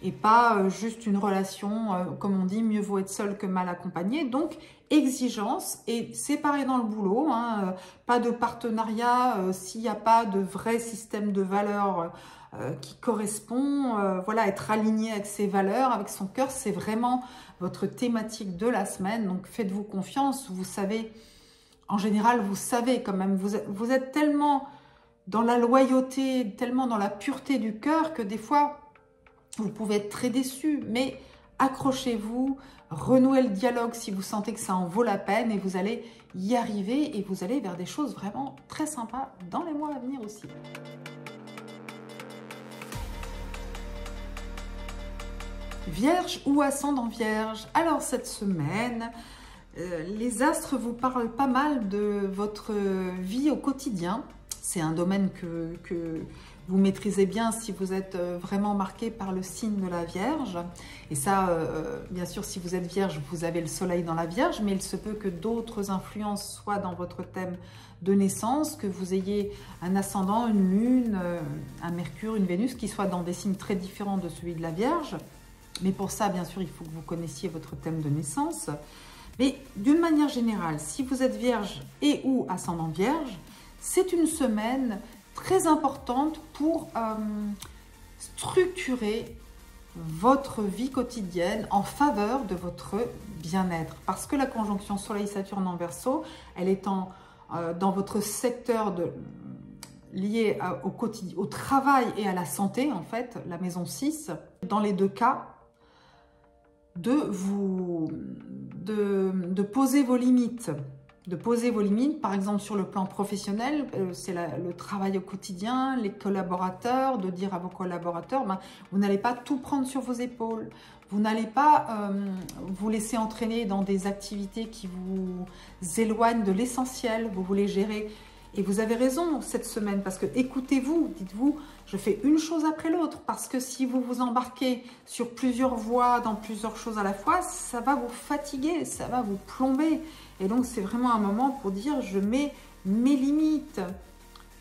et pas juste une relation, comme on dit, mieux vaut être seul que mal accompagné. Donc, exigence, et c'est pareil dans le boulot, hein, pas de partenariat s'il n'y a pas de vrai système de valeurs qui correspond. Voilà, être aligné avec ses valeurs, avec son cœur, c'est vraiment votre thématique de la semaine. Donc, faites-vous confiance, vous savez... En général, vous savez quand même, vous êtes tellement dans la loyauté, tellement dans la pureté du cœur que des fois, vous pouvez être très déçu. Mais accrochez-vous, renouez le dialogue si vous sentez que ça en vaut la peine et vous allez y arriver et vous allez vers des choses vraiment très sympas dans les mois à venir aussi. Vierge ou ascendant Vierge, alors cette semaine... les astres vous parlent pas mal de votre vie au quotidien. C'est un domaine que vous maîtrisez bien si vous êtes vraiment marqué par le signe de la Vierge. Et ça, bien sûr, si vous êtes Vierge, vous avez le soleil dans la Vierge, mais il se peut que d'autres influences soient dans votre thème de naissance, que vous ayez un ascendant, une lune, un Mercure, une Vénus, qui soient dans des signes très différents de celui de la Vierge. Mais pour ça, bien sûr, il faut que vous connaissiez votre thème de naissance. Mais d'une manière générale, si vous êtes vierge et ou ascendant vierge, c'est une semaine très importante pour structurer votre vie quotidienne en faveur de votre bien-être. Parce que la conjonction Soleil-Saturne en Verseau, elle est dans votre secteur lié au travail et à la santé, en fait, la maison 6. Dans les deux cas, de poser vos limites. De poser vos limites, par exemple sur le plan professionnel, c'est le travail au quotidien, les collaborateurs, de dire à vos collaborateurs, ben, vous n'allez pas tout prendre sur vos épaules, vous n'allez pas vous laisser entraîner dans des activités qui vous éloignent de l'essentiel, vous voulez gérer. Et vous avez raison cette semaine, parce que écoutez-vous, dites-vous, je fais une chose après l'autre, parce que si vous vous embarquez sur plusieurs voies, dans plusieurs choses à la fois, ça va vous fatiguer, ça va vous plomber. Et donc, c'est vraiment un moment pour dire, je mets mes limites.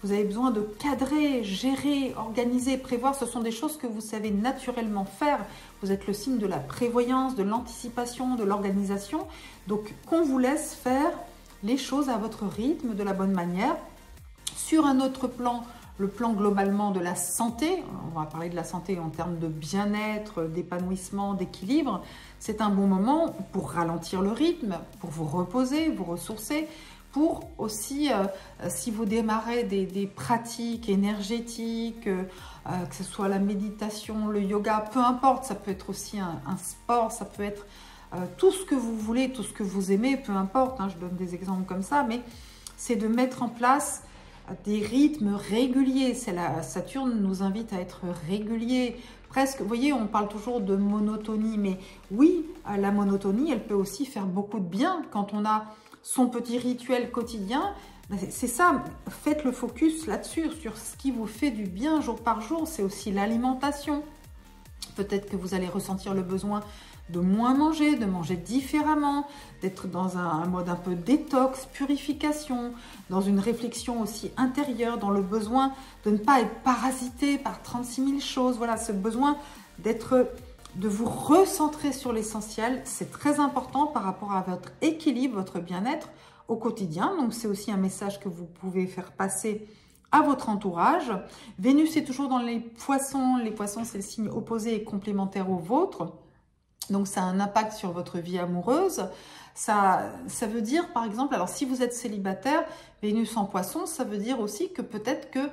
Vous avez besoin de cadrer, gérer, organiser, prévoir. Ce sont des choses que vous savez naturellement faire. Vous êtes le signe de la prévoyance, de l'anticipation, de l'organisation. Donc, qu'on vous laisse faire les choses à votre rythme, de la bonne manière. Sur un autre plan, le plan globalement de la santé, on va parler de la santé en termes de bien-être, d'épanouissement, d'équilibre, c'est un bon moment pour ralentir le rythme, pour vous reposer, vous ressourcer, pour aussi, si vous démarrez des pratiques énergétiques, que ce soit la méditation, le yoga, peu importe, ça peut être aussi un sport, ça peut être tout ce que vous voulez, tout ce que vous aimez, peu importe, hein, je donne des exemples comme ça, mais c'est de mettre en place des rythmes réguliers. Saturne nous invite à être réguliers, presque, vous voyez, on parle toujours de monotonie, mais oui, la monotonie, elle peut aussi faire beaucoup de bien quand on a son petit rituel quotidien. C'est ça, faites le focus là-dessus, sur ce qui vous fait du bien jour par jour. C'est aussi l'alimentation. Peut-être que vous allez ressentir le besoin de moins manger, de manger différemment, d'être dans un mode un peu détox, purification, dans une réflexion aussi intérieure, dans le besoin de ne pas être parasité par 36 000 choses. Voilà, ce besoin de vous recentrer sur l'essentiel, c'est très important par rapport à votre équilibre, votre bien-être au quotidien. Donc, c'est aussi un message que vous pouvez faire passer à votre entourage. Vénus est toujours dans les poissons. Les poissons, c'est le signe opposé et complémentaire au vôtre. Donc, ça a un impact sur votre vie amoureuse. Ça veut dire, par exemple, alors si vous êtes célibataire, Vénus en poisson, ça veut dire aussi que peut-être que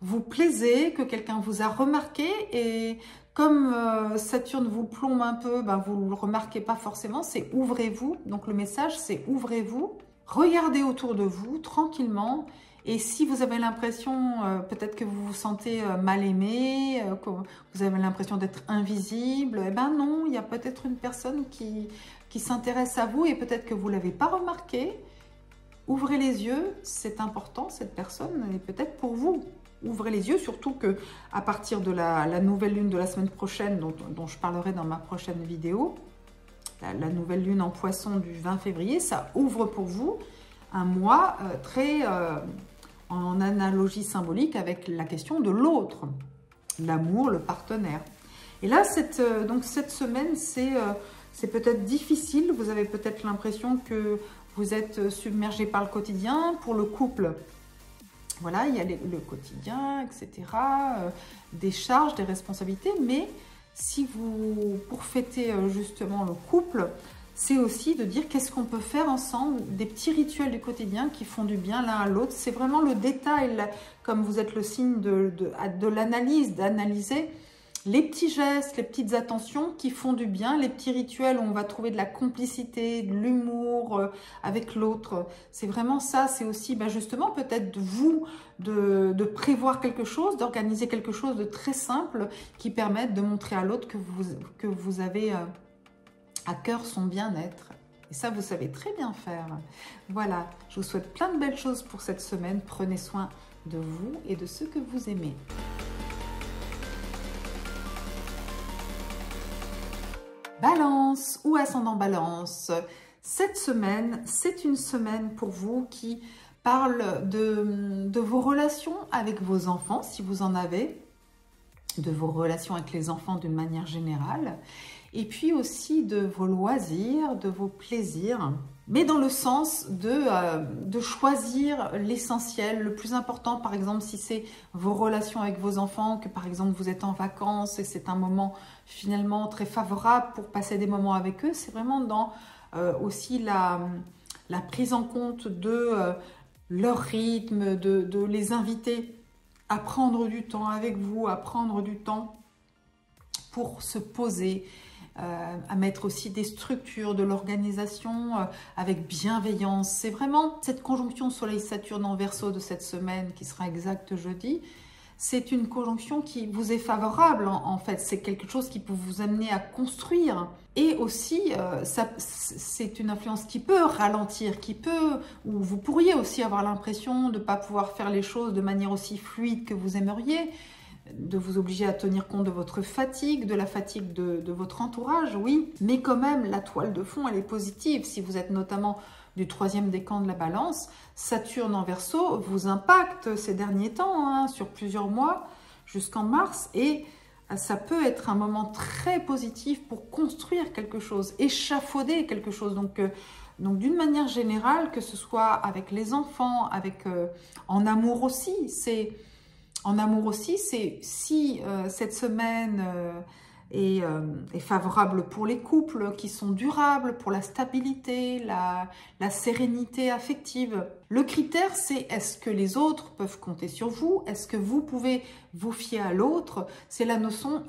vous plaisez, que quelqu'un vous a remarqué et comme Saturne vous plombe un peu, ben vous ne le remarquez pas forcément, c'est ouvrez-vous. Donc, le message, c'est ouvrez-vous. Regardez autour de vous tranquillement. Et si vous avez l'impression, peut-être que vous vous sentez mal aimé, que vous avez l'impression d'être invisible, eh ben non, il y a peut-être une personne qui s'intéresse à vous et peut-être que vous ne l'avez pas remarqué. Ouvrez les yeux, c'est important, cette personne est peut-être pour vous. Ouvrez les yeux, surtout qu'à partir de la nouvelle lune de la semaine prochaine, dont je parlerai dans ma prochaine vidéo, la nouvelle lune en poisson du 20 février, ça ouvre pour vous un mois très... en analogie symbolique avec la question de l'autre, l'amour, le partenaire. Et là, donc cette semaine, c'est peut-être difficile. Vous avez peut-être l'impression que vous êtes submergé par le quotidien. Pour le couple, voilà, il y a le quotidien, etc., des charges, des responsabilités. Mais si pour fêter justement le couple, c'est aussi de dire qu'est-ce qu'on peut faire ensemble, des petits rituels du quotidien qui font du bien l'un à l'autre. C'est vraiment le détail, comme vous êtes le signe de l'analyse, d'analyser les petits gestes, les petites attentions qui font du bien, les petits rituels où on va trouver de la complicité, de l'humour avec l'autre. C'est vraiment ça, c'est aussi justement peut-être de prévoir quelque chose, d'organiser quelque chose de très simple qui permette de montrer à l'autre que vous avez... à cœur son bien-être. Et ça, vous savez très bien faire. Voilà, je vous souhaite plein de belles choses pour cette semaine. Prenez soin de vous et de ceux que vous aimez. Balance ou ascendant Balance. Cette semaine, c'est une semaine pour vous qui parle de vos relations avec vos enfants, si vous en avez. de vos relations avec les enfants d'une manière générale, et puis aussi de vos loisirs, de vos plaisirs, mais dans le sens de choisir l'essentiel, le plus important. Par exemple, si c'est vos relations avec vos enfants, que par exemple vous êtes en vacances et c'est un moment finalement très favorable pour passer des moments avec eux, c'est vraiment dans aussi la prise en compte de leur rythme, de les inviter à prendre du temps avec vous, à prendre du temps pour se poser, à mettre aussi des structures, de l'organisation avec bienveillance. C'est vraiment cette conjonction Soleil-Saturne en Verseau de cette semaine qui sera exacte jeudi. C'est une conjonction qui vous est favorable en fait. C'est quelque chose qui peut vous amener à construire. Et aussi, c'est une influence qui peut ralentir, ou vous pourriez aussi avoir l'impression de ne pas pouvoir faire les choses de manière aussi fluide que vous aimeriez, de vous obliger à tenir compte de votre fatigue, de la fatigue de votre entourage, oui. Mais quand même, la toile de fond, elle est positive. Si vous êtes notamment du 3e décan de la Balance, Saturne en Verseau vous impacte ces derniers temps, sur plusieurs mois, jusqu'en mars. Et ça peut être un moment très positif pour construire quelque chose, échafauder quelque chose. Donc d'une manière générale, que ce soit avec les enfants, en amour aussi, c'est si cette semaine est favorable pour les couples qui sont durables, pour la stabilité, la sérénité affective. Le critère, c'est est-ce que les autres peuvent compter sur vous? Est-ce que vous pouvez vous fier à l'autre? C'est la notion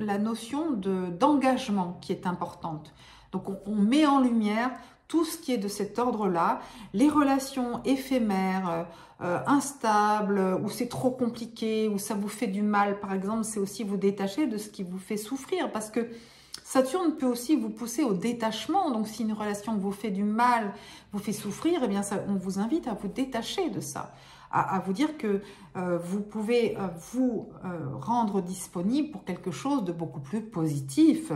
d'engagement qui est importante. Donc on met en lumière tout ce qui est de cet ordre-là, les relations éphémères, instables, où c'est trop compliqué, où ça vous fait du mal, par exemple, c'est aussi vous détacher de ce qui vous fait souffrir, parce que Saturne peut aussi vous pousser au détachement. Donc si une relation vous fait du mal, vous fait souffrir, eh bien on vous invite à vous détacher de ça, à vous dire que vous pouvez vous rendre disponible pour quelque chose de beaucoup plus positif.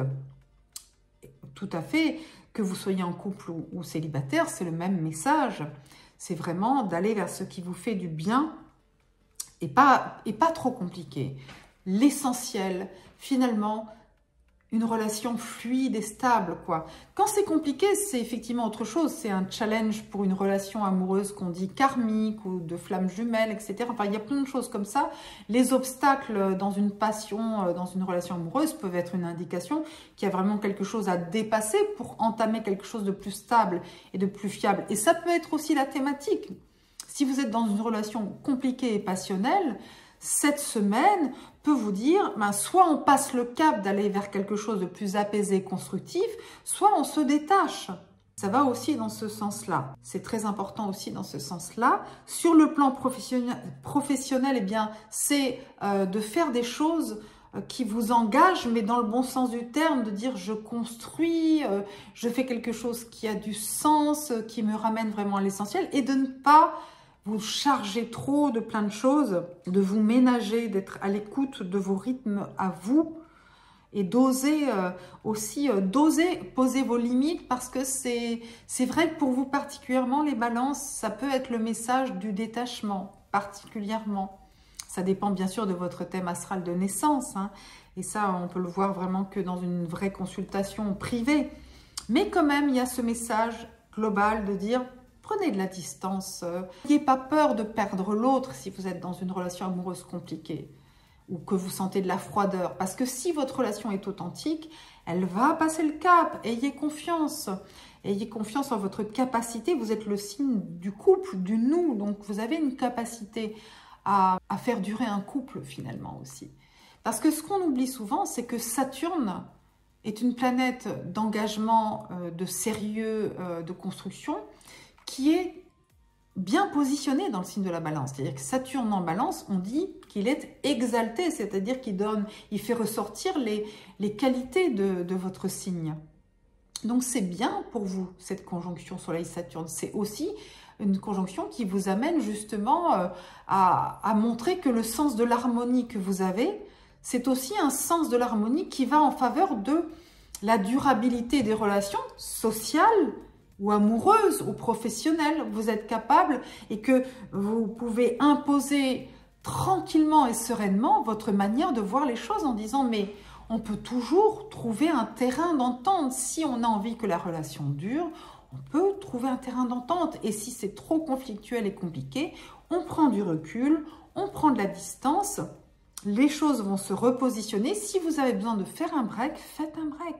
Tout à fait. Que vous soyez en couple ou célibataire, c'est le même message. C'est vraiment d'aller vers ce qui vous fait du bien et pas trop compliqué. L'essentiel, finalement, une relation fluide et stable, quoi. Quand c'est compliqué, c'est effectivement autre chose. C'est un challenge pour une relation amoureuse qu'on dit karmique ou de flamme jumelle, etc. Enfin, il y a plein de choses comme ça. Les obstacles dans une passion, dans une relation amoureuse peuvent être une indication qu'il y a vraiment quelque chose à dépasser pour entamer quelque chose de plus stable et de plus fiable. Et ça peut être aussi la thématique. Si vous êtes dans une relation compliquée et passionnelle, cette semaine peut vous dire, soit on passe le cap d'aller vers quelque chose de plus apaisé, constructif, soit on se détache. Ça va aussi dans ce sens-là. C'est très important aussi dans ce sens-là. Sur le plan professionnel, eh bien, c'est de faire des choses qui vous engagent, mais dans le bon sens du terme, de dire je construis, je fais quelque chose qui a du sens, qui me ramène vraiment à l'essentiel, et de ne pas vous chargez trop de plein de choses, de vous ménager, d'être à l'écoute de vos rythmes à vous et d'oser d'oser poser vos limites, parce que c'est vrai que pour vous particulièrement, les balances, ça peut être le message du détachement particulièrement. Ça dépend bien sûr de votre thème astral de naissance, et ça on peut le voir vraiment que dans une vraie consultation privée. Mais quand même, il y a ce message global de dire prenez de la distance, n'ayez pas peur de perdre l'autre si vous êtes dans une relation amoureuse compliquée ou que vous sentez de la froideur. Parce que si votre relation est authentique, elle va passer le cap. Ayez confiance. Ayez confiance en votre capacité. Vous êtes le signe du couple, du nous. Donc vous avez une capacité à faire durer un couple finalement aussi. Parce que ce qu'on oublie souvent, c'est que Saturne est une planète d'engagement, de sérieux, de construction, qui est bien positionné dans le signe de la Balance. C'est-à-dire que Saturne en Balance, on dit qu'il est exalté, c'est-à-dire il fait ressortir les qualités de votre signe. Donc c'est bien pour vous, cette conjonction Soleil-Saturne. C'est aussi une conjonction qui vous amène justement à montrer que le sens de l'harmonie que vous avez, c'est aussi un sens de l'harmonie qui va en faveur de la durabilité des relations sociales, ou amoureuse ou professionnelle. Vous êtes capable et que vous pouvez imposer tranquillement et sereinement votre manière de voir les choses en disant mais on peut toujours trouver un terrain d'entente. Si on a envie que la relation dure, on peut trouver un terrain d'entente. Et si c'est trop conflictuel et compliqué, on prend du recul, on prend de la distance, les choses vont se repositionner. Si vous avez besoin de faire un break, faites un break.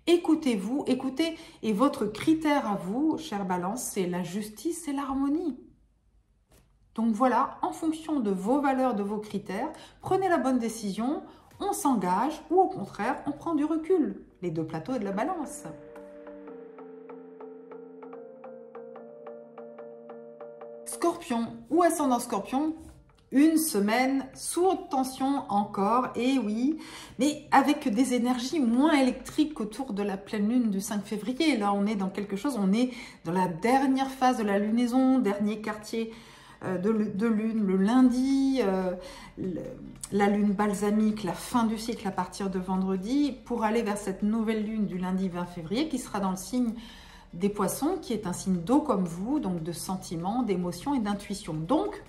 Écoutez-vous, écoutez. Et votre critère à vous, chère Balance, c'est la justice et l'harmonie. Donc voilà, en fonction de vos valeurs, de vos critères, prenez la bonne décision, on s'engage ou au contraire, on prend du recul. Les deux plateaux et de la Balance. Scorpion ou ascendant Scorpion, une semaine sous haute tension encore, et oui, mais avec des énergies moins électriques autour de la pleine lune du 5 février. Là, on est dans quelque chose, on est dans la dernière phase de la lunaison, dernier quartier de lune, le lundi, la lune balsamique, la fin du cycle à partir de vendredi, pour aller vers cette nouvelle lune du lundi 20 février qui sera dans le signe des Poissons, qui est un signe d'eau comme vous, donc de sentiments, d'émotions et d'intuition. Donc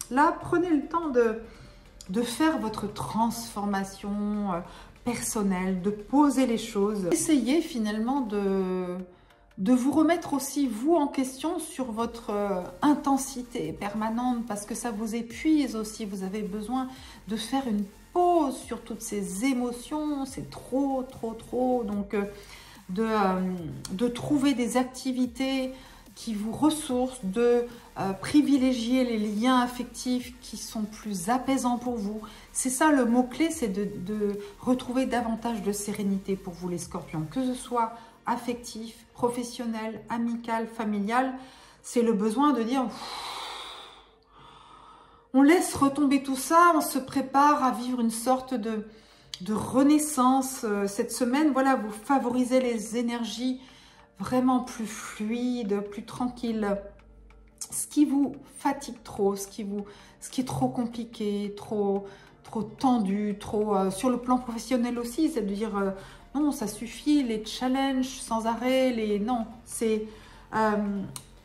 là, prenez le temps de faire votre transformation personnelle, de poser les choses. Essayez finalement de vous remettre aussi, vous, en question sur votre intensité permanente, parce que ça vous épuise aussi. Vous avez besoin de faire une pause sur toutes ces émotions. C'est trop, trop, trop. Donc, de trouver des activités qui vous ressourcent, de privilégier les liens affectifs qui sont plus apaisants pour vous. C'est ça le mot-clé, c'est de retrouver davantage de sérénité pour vous les Scorpions, que ce soit affectif, professionnel, amical, familial. C'est le besoin de dire on laisse retomber tout ça, on se prépare à vivre une sorte de renaissance. Cette semaine, voilà, vous favorisez les énergies vraiment plus fluides, plus tranquilles. Ce qui vous fatigue trop, ce qui est trop compliqué, trop tendu, trop sur le plan professionnel aussi, c'est de dire non, ça suffit, les challenges sans arrêt, non, c'est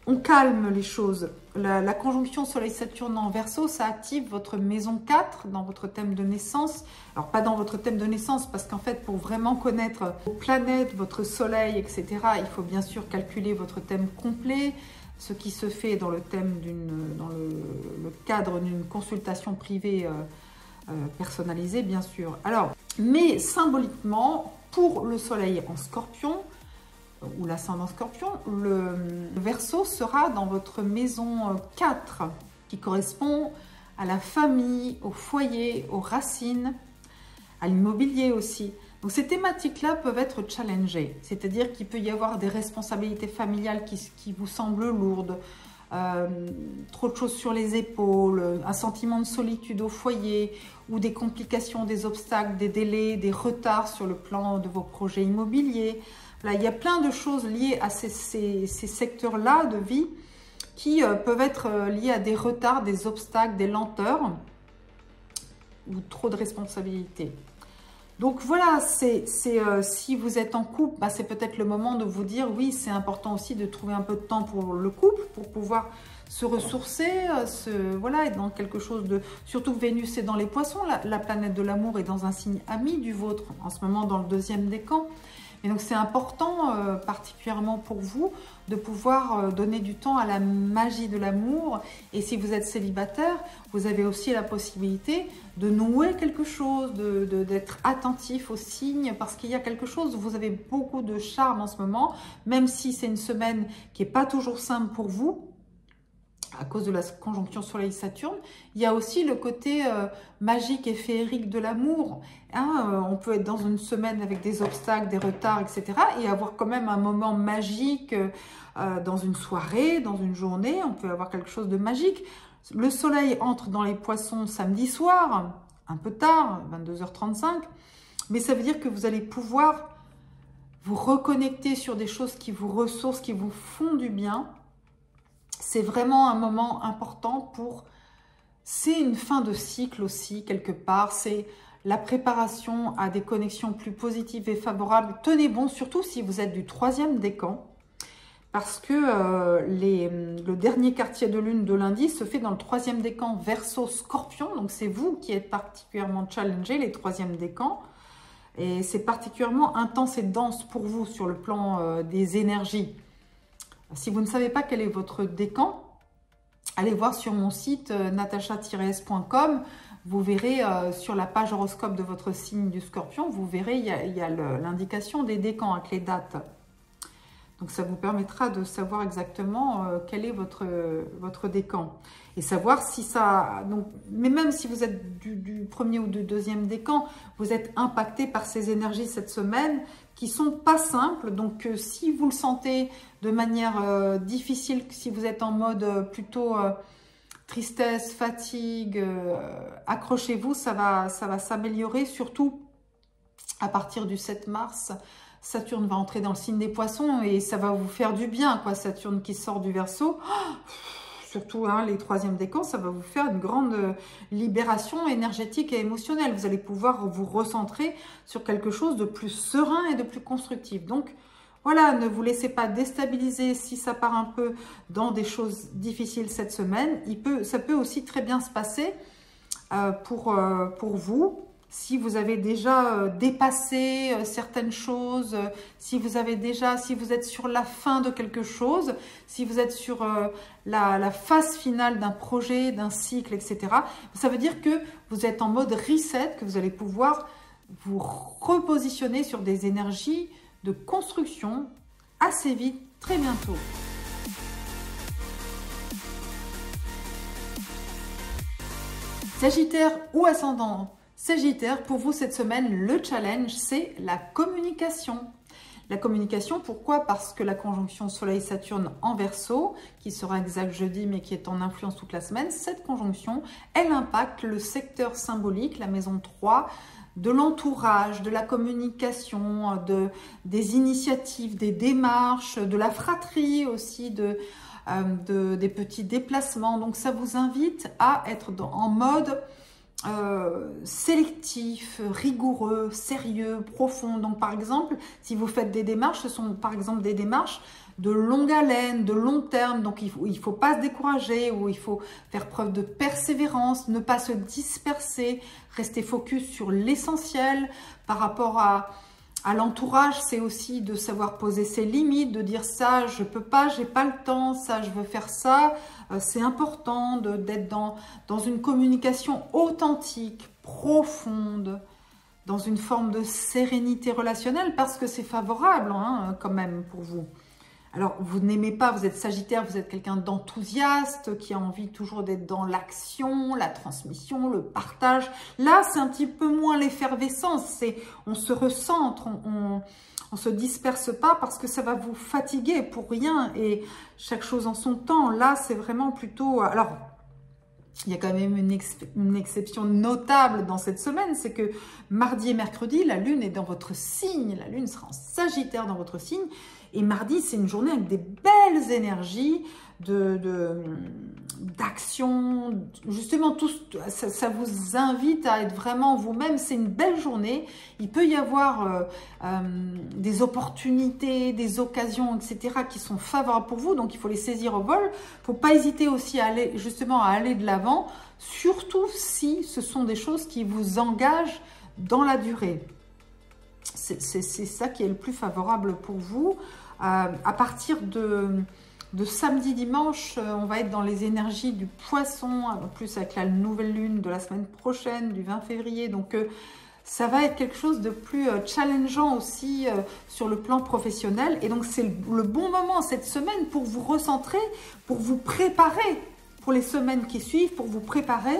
on calme les choses. La conjonction Soleil-Saturne en Verseau, ça active votre maison 4 dans votre thème de naissance. Alors, pas dans votre thème de naissance, parce qu'en fait, pour vraiment connaître vos planètes, votre soleil, etc., il faut bien sûr calculer votre thème complet, ce qui se fait dans le thème dans le cadre d'une consultation privée personnalisée, bien sûr. Alors, mais symboliquement, pour le soleil en Scorpion, ou l'ascendant Scorpion, le Verseau sera dans votre maison 4, qui correspond à la famille, au foyer, aux racines, à l'immobilier aussi. Donc ces thématiques-là peuvent être challengées, c'est-à-dire qu'il peut y avoir des responsabilités familiales qui vous semblent lourdes, trop de choses sur les épaules, un sentiment de solitude au foyer, ou des complications, des obstacles, des délais, des retards sur le plan de vos projets immobiliers. Là, il y a plein de choses liées à ces secteurs-là de vie qui peuvent être liés à des retards, des obstacles, des lenteurs ou trop de responsabilités. Donc voilà, si vous êtes en couple, bah, c'est peut-être le moment de vous dire oui, c'est important aussi de trouver un peu de temps pour le couple, pour pouvoir se ressourcer, voilà, être dans quelque chose de... Surtout que Vénus est dans les Poissons, la planète de l'amour est dans un signe ami du vôtre, en ce moment dans le deuxième décan. Et donc c'est important, particulièrement pour vous, de pouvoir donner du temps à la magie de l'amour. Et si vous êtes célibataire, vous avez aussi la possibilité de nouer quelque chose, d'être attentif aux signes, parce qu'il y a quelque chose, vous avez beaucoup de charme en ce moment, même si c'est une semaine qui n'est pas toujours simple pour vous, à cause de la conjonction Soleil-Saturne. Il y a aussi le côté magique et féerique de l'amour. Hein, on peut être dans une semaine avec des obstacles, des retards, etc. et avoir quand même un moment magique dans une soirée, dans une journée. On peut avoir quelque chose de magique. Le soleil entre dans les Poissons samedi soir, un peu tard, 22h35. Mais ça veut dire que vous allez pouvoir vous reconnecter sur des choses qui vous ressourcent, qui vous font du bien. C'est vraiment un moment important pour... C'est une fin de cycle aussi, quelque part. C'est la préparation à des connexions plus positives et favorables. Tenez bon, surtout si vous êtes du 3e décan, parce que le dernier quartier de lune de lundi se fait dans le 3e décan Verseau Scorpion. Donc c'est vous qui êtes particulièrement challengé, les 3e décans. Et c'est particulièrement intense et dense pour vous sur le plan des énergies. Si vous ne savez pas quel est votre décan, allez voir sur mon site natacha-s.com. Vous verrez sur la page horoscope de votre signe du Scorpion, vous verrez, il y a l'indication des décans avec les dates. Donc, ça vous permettra de savoir exactement quel est votre décan. Et savoir si ça... Donc, mais même si vous êtes du 1er ou du 2e décan, vous êtes impacté par ces énergies cette semaine qui sont pas simples. Donc, si vous le sentez de manière difficile, si vous êtes en mode plutôt tristesse, fatigue, accrochez-vous, ça va s'améliorer, surtout à partir du 7 mars. Saturne va entrer dans le signe des poissons et ça va vous faire du bien, quoi. Saturne qui sort du Verseau, surtout hein, les 3e décans, ça va vous faire une grande libération énergétique et émotionnelle. Vous allez pouvoir vous recentrer sur quelque chose de plus serein et de plus constructif. Donc voilà, ne vous laissez pas déstabiliser si ça part un peu dans des choses difficiles cette semaine. Ça peut aussi très bien se passer pour vous. Si vous avez déjà dépassé certaines choses, si vous êtes sur la fin de quelque chose, si vous êtes sur la phase finale d'un projet, d'un cycle, etc., ça veut dire que vous êtes en mode reset, que vous allez pouvoir vous repositionner sur des énergies de construction assez vite, très bientôt. Sagittaire ou ascendant Sagittaire, pour vous cette semaine, le challenge, c'est la communication. La communication, pourquoi? Parce que la conjonction Soleil-Saturne en Verseau, qui sera exact jeudi, mais qui est en influence toute la semaine, cette conjonction, elle impacte le secteur symbolique, la maison 3, de l'entourage, de la communication, des initiatives, des démarches, de la fratrie aussi, des petits déplacements. Donc ça vous invite à être en mode sélectif, rigoureux, sérieux, profond. Donc par exemple, si vous faites des démarches, ce sont par exemple des démarches de longue haleine, de long terme. Donc il faut pas se décourager, ou il faut faire preuve de persévérance, ne pas se disperser, rester focus sur l'essentiel. Par rapport à l'entourage, c'est aussi de savoir poser ses limites, de dire ça, je peux pas, j'ai pas le temps, ça, je veux faire ça. C'est important d'être dans une communication authentique, profonde, dans une forme de sérénité relationnelle, parce que c'est favorable hein, quand même pour vous. Alors, vous n'aimez pas, vous êtes Sagittaire, vous êtes quelqu'un d'enthousiaste, qui a envie toujours d'être dans l'action, la transmission, le partage. Là, c'est un petit peu moins l'effervescence, on se recentre, on se disperse pas parce que ça va vous fatiguer pour rien et chaque chose en son temps. Là, c'est vraiment plutôt... Alors, il y a quand même une exception notable dans cette semaine, c'est que mardi et mercredi, la Lune est dans votre signe. La Lune sera en Sagittaire dans votre signe. Et mardi, c'est une journée avec des belles énergies d'action. Justement, tout, ça vous invite à être vraiment vous-même. C'est une belle journée. Il peut y avoir des opportunités, des occasions, etc. qui sont favorables pour vous. Donc, il faut les saisir au vol. Il ne faut pas hésiter aussi à aller de l'avant, surtout si ce sont des choses qui vous engagent dans la durée. C'est ça qui est le plus favorable pour vous. À partir de samedi, dimanche, on va être dans les énergies du poisson, en plus avec la nouvelle lune de la semaine prochaine, du 20 février. Donc, ça va être quelque chose de plus challengeant aussi sur le plan professionnel. Et donc, c'est le bon moment cette semaine pour vous recentrer, pour vous préparer pour les semaines qui suivent, pour vous préparer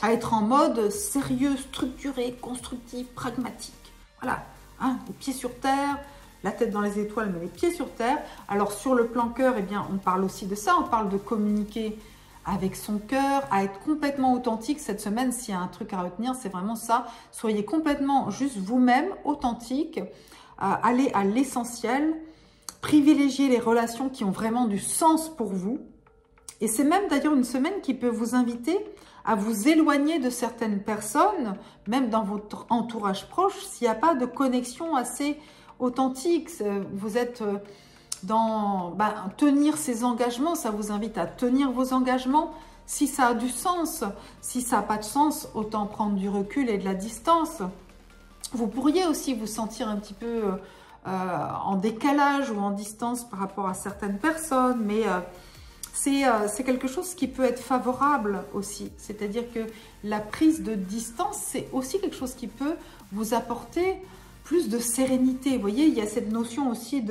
à être en mode sérieux, structuré, constructif, pragmatique. Voilà, hein, les pieds sur terre, la tête dans les étoiles, mais les pieds sur terre. Alors, sur le plan cœur, eh bien, on parle aussi de ça. On parle de communiquer avec son cœur, à être complètement authentique. Cette semaine, s'il y a un truc à retenir, c'est vraiment ça. Soyez complètement juste vous-même, authentique. Allez à l'essentiel. Privilégiez les relations qui ont vraiment du sens pour vous. Et c'est même d'ailleurs une semaine qui peut vous inviter à vous éloigner de certaines personnes, même dans votre entourage proche, s'il n'y a pas de connexion assez authentique. Vous tenir ses engagements, ça vous invite à tenir vos engagements. Si ça a du sens, si ça n'a pas de sens, autant prendre du recul et de la distance. Vous pourriez aussi vous sentir un petit peu en décalage ou en distance par rapport à certaines personnes, mais c'est quelque chose qui peut être favorable aussi. C'est-à-dire que la prise de distance, c'est aussi quelque chose qui peut vous apporter plus de sérénité. Vous voyez, il y a cette notion aussi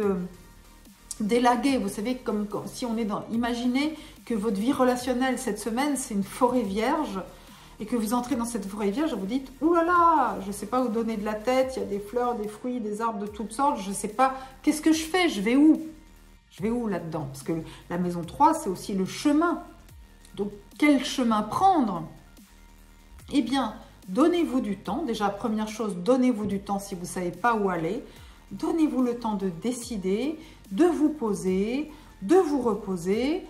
d'élaguer. Vous savez, comme si on est dans... Imaginez que votre vie relationnelle cette semaine, c'est une forêt vierge, et que vous entrez dans cette forêt vierge et vous dites « Ouh là là, je ne sais pas où donner de la tête, il y a des fleurs, des fruits, des arbres de toutes sortes, je ne sais pas, qu'est-ce que je fais, je vais où ?» Je vais où là-dedans? Parce que la maison 3, c'est aussi le chemin. Donc, quel chemin prendre? Eh bien, donnez-vous du temps. Déjà, première chose, donnez-vous du temps si vous ne savez pas où aller. Donnez-vous le temps de décider, de vous poser, de vous reposer.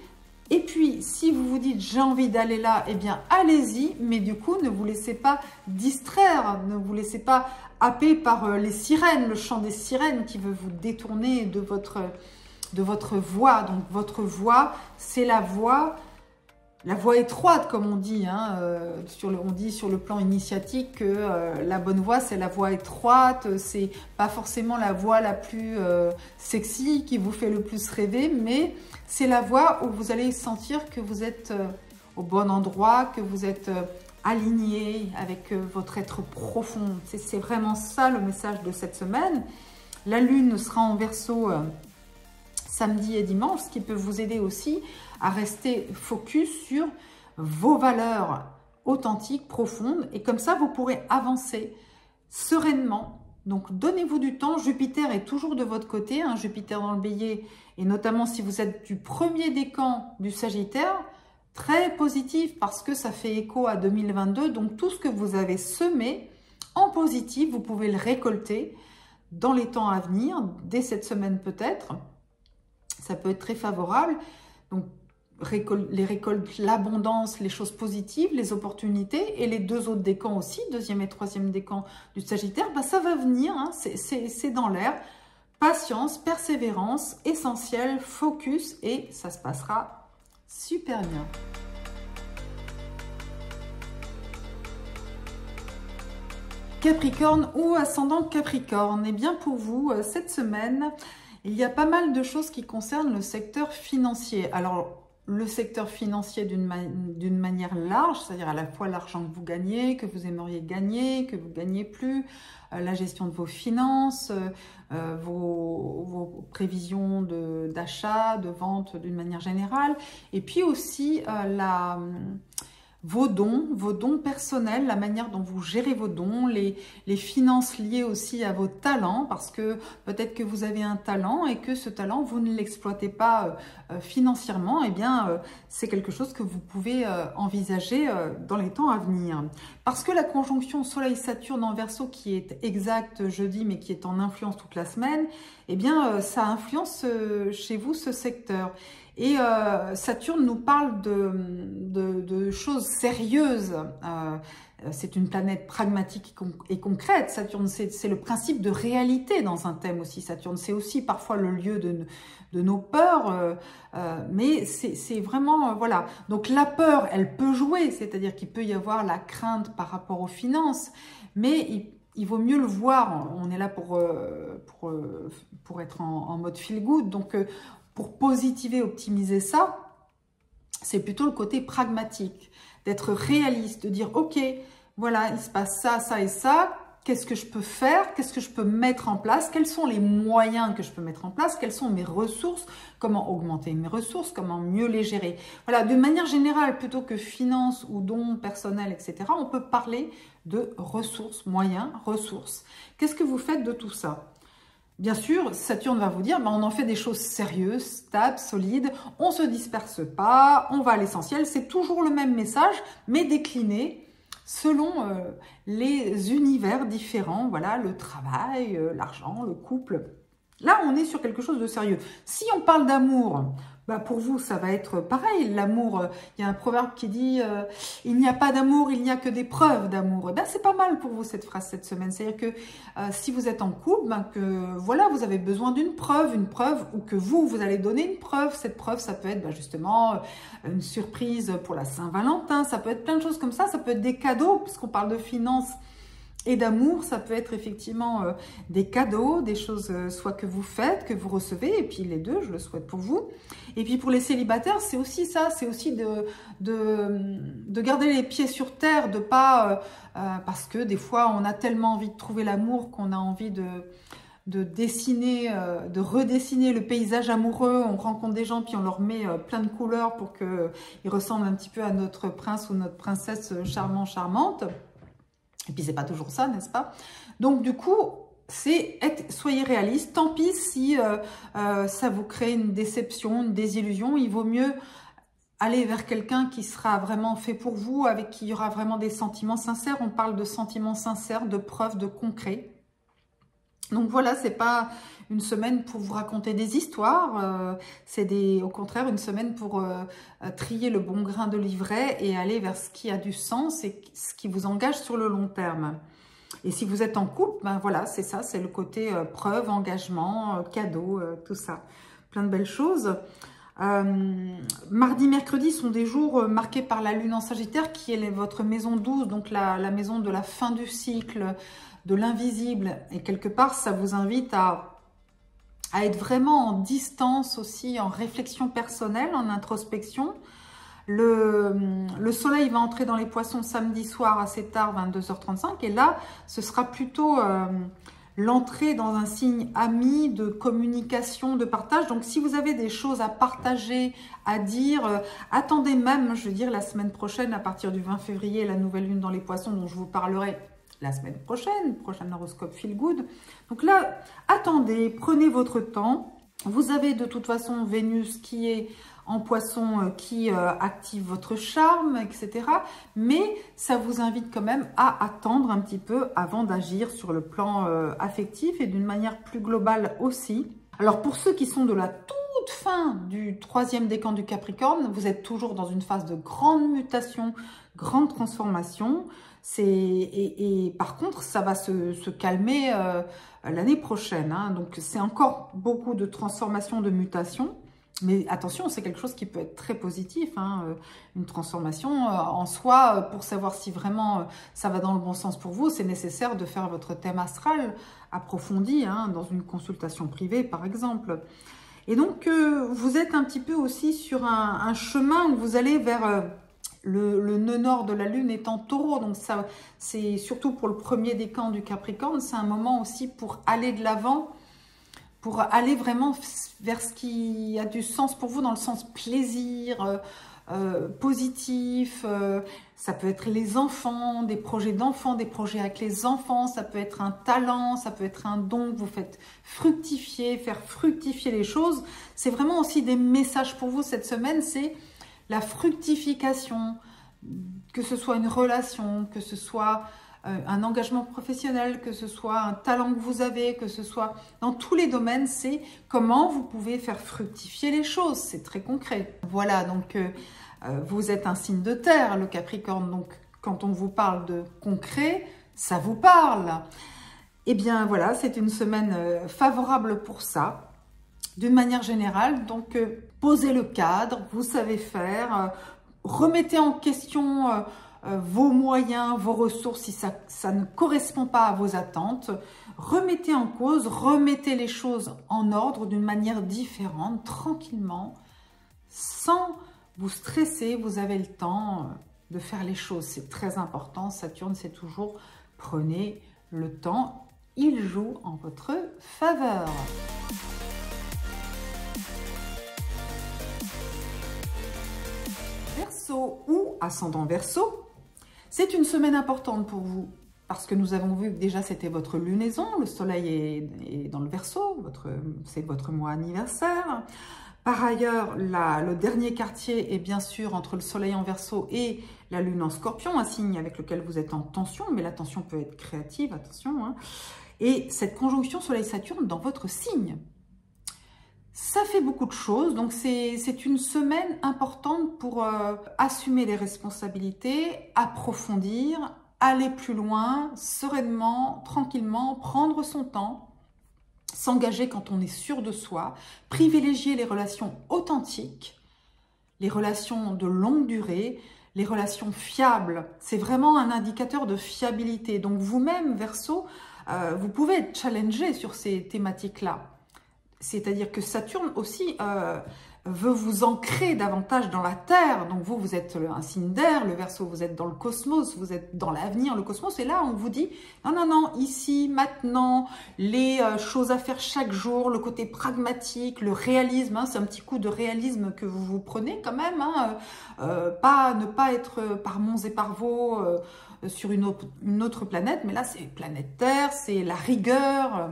Et puis, si vous vous dites « j'ai envie d'aller là », eh bien, allez-y. Mais du coup, ne vous laissez pas distraire, ne vous laissez pas happer par les sirènes, le chant des sirènes qui veut vous détourner de votre voie. Donc, votre voie, c'est la voie étroite, comme on dit. Hein, on dit sur le plan initiatique que la bonne voie, c'est la voie étroite. C'est pas forcément la voie la plus sexy qui vous fait le plus rêver, mais c'est la voie où vous allez sentir que vous êtes au bon endroit, que vous êtes aligné avec votre être profond. C'est vraiment ça le message de cette semaine. La lune sera en Verseau samedi et dimanche, ce qui peut vous aider aussi à rester focus sur vos valeurs authentiques, profondes, et comme ça, vous pourrez avancer sereinement. Donc, donnez-vous du temps. Jupiter est toujours de votre côté, hein, Jupiter dans le Bélier, et notamment si vous êtes du premier décan du Sagittaire, très positif parce que ça fait écho à 2022. Donc, tout ce que vous avez semé en positif, vous pouvez le récolter dans les temps à venir, dès cette semaine peut-être. Ça peut être très favorable. Donc, les récoltes, l'abondance, les choses positives, les opportunités, et les deux autres décans aussi, deuxième et troisième décan du Sagittaire, ça va venir, hein, c'est dans l'air. Patience, persévérance, essentiel, focus, et ça se passera super bien. Capricorne ou ascendant Capricorne, et bien pour vous, cette semaine, il y a pas mal de choses qui concernent le secteur financier. Alors, le secteur financier d'une manière large, c'est-à-dire à la fois l'argent que vous gagnez, que vous aimeriez gagner, que vous ne gagnez plus, la gestion de vos finances, vos prévisions d'achat, de vente d'une manière générale, et puis aussi vos dons personnels, la manière dont vous gérez vos dons, les finances liées aussi à vos talents, parce que peut-être que vous avez un talent et que ce talent, vous ne l'exploitez pas financièrement, eh bien, c'est quelque chose que vous pouvez envisager dans les temps à venir. Parce que la conjonction Soleil-Saturne en Verseau, qui est exacte jeudi, mais qui est en influence toute la semaine, eh bien, ça influence chez vous ce secteur. Et Saturne nous parle de choses sérieuses. C'est une planète pragmatique et concrète. Saturne, c'est le principe de réalité dans un thème aussi. Saturne, c'est aussi parfois le lieu de nos peurs. Mais c'est vraiment... voilà. Donc la peur, elle peut jouer. C'est-à-dire qu'il peut y avoir la crainte par rapport aux finances. Mais il vaut mieux le voir. On est là pour être en mode feel good. Donc... pour positiver, optimiser ça, c'est plutôt le côté pragmatique, d'être réaliste, de dire « Ok, voilà, il se passe ça, ça et ça, qu'est-ce que je peux faire? Qu'est-ce que je peux mettre en place? Quels sont les moyens que je peux mettre en place? Quelles sont mes ressources? Comment augmenter mes ressources? Comment mieux les gérer ?» Voilà, de manière générale, plutôt que finances ou dons personnels, etc., on peut parler de ressources, moyens, ressources. Qu'est-ce que vous faites de tout ça? Bien sûr, Saturne va vous dire, on en fait des choses sérieuses, stables, solides, on ne se disperse pas, on va à l'essentiel. C'est toujours le même message, mais décliné selon les univers différents. Voilà, le travail, l'argent, le couple. Là, on est sur quelque chose de sérieux. Si on parle d'amour, bah pour vous, ça va être pareil. L'amour, il y a un proverbe qui dit il n'y a pas d'amour, il n'y a que des preuves d'amour. Ben, c'est pas mal pour vous cette phrase cette semaine. C'est-à-dire que si vous êtes en couple, ben, que voilà, vous avez besoin d'une preuve, ou que vous allez donner une preuve. Cette preuve, ça peut être ben, justement une surprise pour la Saint-Valentin. Ça peut être plein de choses comme ça. Ça peut être des cadeaux, puisqu'on parle de finances et d'amour, ça peut être effectivement des cadeaux, des choses soit que vous faites, que vous recevez, et puis les deux, je le souhaite pour vous. Et puis pour les célibataires, c'est aussi ça, c'est aussi de garder les pieds sur terre, de pas, parce que des fois on a tellement envie de trouver l'amour qu'on a envie de dessiner, de redessiner le paysage amoureux. On rencontre des gens puis on leur met plein de couleurs pour qu'ils ressemblent un petit peu à notre prince ou notre princesse charmante. Et puis, c'est pas toujours ça, n'est-ce pas? Donc, du coup, soyez réaliste. Tant pis si ça vous crée une déception, une désillusion. Il vaut mieux aller vers quelqu'un qui sera vraiment fait pour vous, avec qui il y aura vraiment des sentiments sincères. On parle de sentiments sincères, de preuves, de concret. Donc voilà, c'est pas une semaine pour vous raconter des histoires, c'est au contraire une semaine pour trier le bon grain de livret et aller vers ce qui a du sens et ce qui vous engage sur le long terme. Et si vous êtes en couple, ben voilà, c'est ça, c'est le côté preuve, engagement, cadeau, tout ça. Plein de belles choses. Mardi, mercredi sont des jours marqués par la lune en Sagittaire qui est votre maison 12, donc la maison de la fin du cycle, de l'invisible. Et quelque part, ça vous invite à être vraiment en distance aussi, en réflexion personnelle, en introspection. Le soleil va entrer dans les poissons samedi soir assez tard, 22h35. Et là, ce sera plutôt l'entrée dans un signe ami, de communication, de partage. Donc, si vous avez des choses à partager, à dire, attendez même, je veux dire, la semaine prochaine, à partir du 20 février, la nouvelle lune dans les poissons, dont je vous parlerai la semaine prochaine, prochain horoscope Feel Good. Donc là, attendez, prenez votre temps. Vous avez de toute façon Vénus qui est en poisson, qui active votre charme, etc. Mais ça vous invite quand même à attendre un petit peu avant d'agir sur le plan affectif et d'une manière plus globale aussi. Alors pour ceux qui sont de la toute fin du 3e décan du Capricorne, vous êtes toujours dans une phase de grande mutation, grande transformation. Et par contre, ça va se calmer l'année prochaine. Hein. Donc, c'est encore beaucoup de transformation, de mutation. Mais attention, c'est quelque chose qui peut être très positif. Hein. Une transformation en soi, pour savoir si vraiment ça va dans le bon sens pour vous, c'est nécessaire de faire votre thème astral approfondi, hein, dans une consultation privée, par exemple. Et donc, vous êtes un petit peu aussi sur un chemin où vous allez vers... Le nœud nord de la Lune est en Taureau, donc ça, c'est surtout pour le premier décan du Capricorne, c'est un moment aussi pour aller de l'avant, pour aller vraiment vers ce qui a du sens pour vous, dans le sens plaisir, positif. Ça peut être les enfants, des projets d'enfants, des projets avec les enfants, ça peut être un talent, ça peut être un don que vous faites fructifier, faire fructifier les choses. C'est vraiment aussi des messages pour vous cette semaine, c'est la fructification, que ce soit une relation, que ce soit un engagement professionnel, que ce soit un talent que vous avez, que ce soit dans tous les domaines, c'est comment vous pouvez faire fructifier les choses. C'est très concret. Voilà, donc vous êtes un signe de terre, le Capricorne. Donc quand on vous parle de concret, ça vous parle. Eh bien voilà, c'est une semaine favorable pour ça. D'une manière générale, donc posez le cadre, vous savez faire, remettez en question vos moyens, vos ressources si ça ne correspond pas à vos attentes, remettez en cause, remettez les choses en ordre d'une manière différente, tranquillement, sans vous stresser, vous avez le temps de faire les choses, c'est très important. Saturne, c'est toujours prenez le temps, il joue en votre faveur. Verseau ou ascendant Verseau, c'est une semaine importante pour vous parce que nous avons vu que déjà c'était votre lunaison, le soleil est dans le Verseau, c'est votre mois anniversaire. Par ailleurs, le dernier quartier est bien sûr entre le soleil en Verseau et la lune en Scorpion, un signe avec lequel vous êtes en tension, mais la tension peut être créative, attention. Hein. Et cette conjonction soleil-Saturne dans votre signe. Ça fait beaucoup de choses, donc c'est une semaine importante pour assumer les responsabilités, approfondir, aller plus loin, sereinement, tranquillement, prendre son temps, s'engager quand on est sûr de soi, privilégier les relations authentiques, les relations de longue durée, les relations fiables. C'est vraiment un indicateur de fiabilité. Donc vous-même, Verseau, vous pouvez être challengé sur ces thématiques-là. C'est-à-dire que Saturne aussi veut vous ancrer davantage dans la Terre. Donc vous, vous êtes un signe d'air, le Verseau, vous êtes dans le cosmos, vous êtes dans l'avenir, le cosmos. Et là, on vous dit, non, non, non, ici, maintenant, les choses à faire chaque jour, le côté pragmatique, le réalisme, hein, c'est un petit coup de réalisme que vous vous prenez quand même. Hein, ne pas être par monts et par vaux sur une autre planète. Mais là, c'est planète Terre, c'est la rigueur,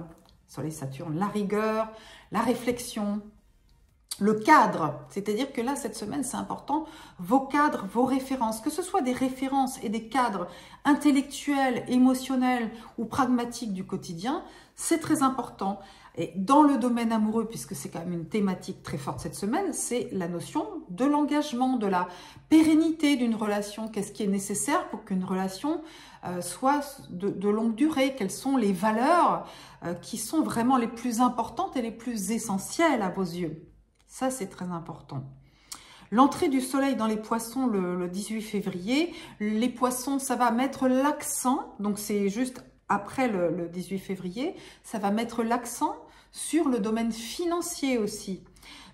Soleil, Saturne, la rigueur, la réflexion, le cadre, c'est-à-dire que là, cette semaine, c'est important, vos cadres, vos références, que ce soit des références et des cadres intellectuels, émotionnels ou pragmatiques du quotidien, c'est très important. Et dans le domaine amoureux, puisque c'est quand même une thématique très forte cette semaine, c'est la notion de l'engagement, de la pérennité d'une relation. Qu'est-ce qui est nécessaire pour qu'une relation soit de longue durée? Quelles sont les valeurs qui sont vraiment les plus importantes et les plus essentielles à vos yeux? Ça, c'est très important. L'entrée du soleil dans les poissons le 18 février. Les poissons, ça va mettre l'accent, donc c'est juste après le 18 février, ça va mettre l'accent sur le domaine financier aussi.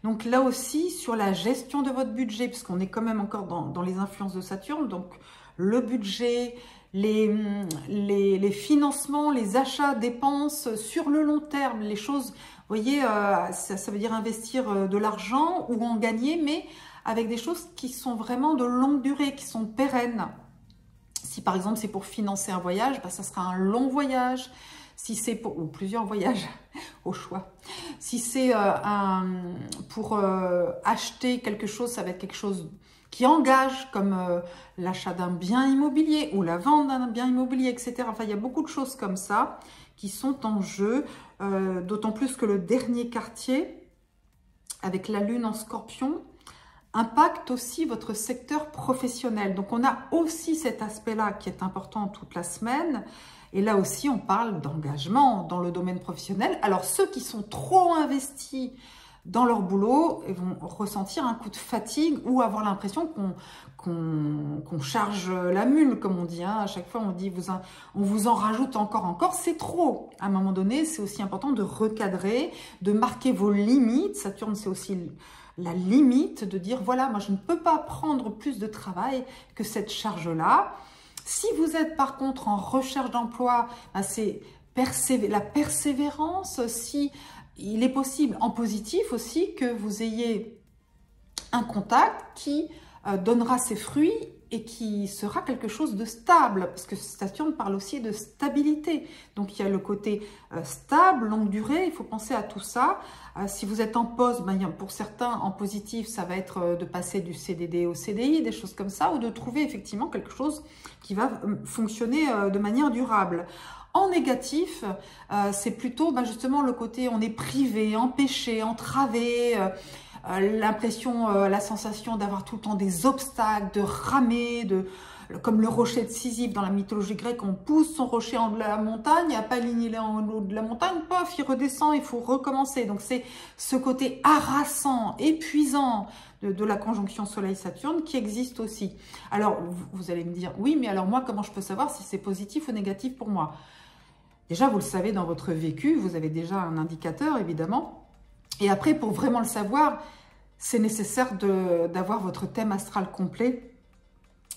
Donc là aussi, sur la gestion de votre budget, puisqu'on est quand même encore dans les influences de Saturne, donc le budget, les financements, les achats, dépenses sur le long terme, les choses, vous voyez, ça veut dire investir de l'argent ou en gagner, mais avec des choses qui sont vraiment de longue durée, qui sont pérennes. Si par exemple c'est pour financer un voyage, bah, ça sera un long voyage. Si c'est pour, ou plusieurs voyages au choix. Si c'est pour acheter quelque chose, ça va être quelque chose qui engage, comme l'achat d'un bien immobilier ou la vente d'un bien immobilier, etc. Enfin, il y a beaucoup de choses comme ça qui sont en jeu, d'autant plus que le dernier quartier, avec la lune en scorpion, impacte aussi votre secteur professionnel. Donc, on a aussi cet aspect-là qui est important toute la semaine. Et là aussi, on parle d'engagement dans le domaine professionnel. Alors, ceux qui sont trop investis dans leur boulot vont ressentir un coup de fatigue ou avoir l'impression qu'on charge la mule, comme on dit. Hein. À chaque fois, on dit on vous en rajoute encore. C'est trop. À un moment donné, c'est aussi important de recadrer, de marquer vos limites. Saturne, c'est aussi la limite de dire, voilà, moi, je ne peux pas prendre plus de travail que cette charge-là. Si vous êtes par contre en recherche d'emploi, ben c'est la persévérance. Si il est possible en positif aussi que vous ayez un contact qui donnera ses fruits et qui sera quelque chose de stable, parce que Saturne parle aussi de stabilité. Donc il y a le côté stable, longue durée, il faut penser à tout ça. Si vous êtes en poste, ben, pour certains en positif, ça va être de passer du CDD au CDI, des choses comme ça, ou de trouver effectivement quelque chose qui va fonctionner de manière durable. En négatif, c'est plutôt justement le côté on est privé, empêché, entravé, l'impression, la sensation d'avoir tout le temps des obstacles, de ramer, comme le rocher de Sisyphe dans la mythologie grecque, on pousse son rocher en haut de la montagne, il n'y a pas aligné en haut de la montagne, pof, il redescend, il faut recommencer. Donc c'est ce côté harassant, épuisant de la conjonction Soleil-Saturne qui existe aussi. Alors vous allez me dire, oui, mais alors moi, comment je peux savoir si c'est positif ou négatif pour moi? Déjà, vous le savez dans votre vécu, vous avez déjà un indicateur, évidemment. Et après, pour vraiment le savoir, c'est nécessaire d'avoir votre thème astral complet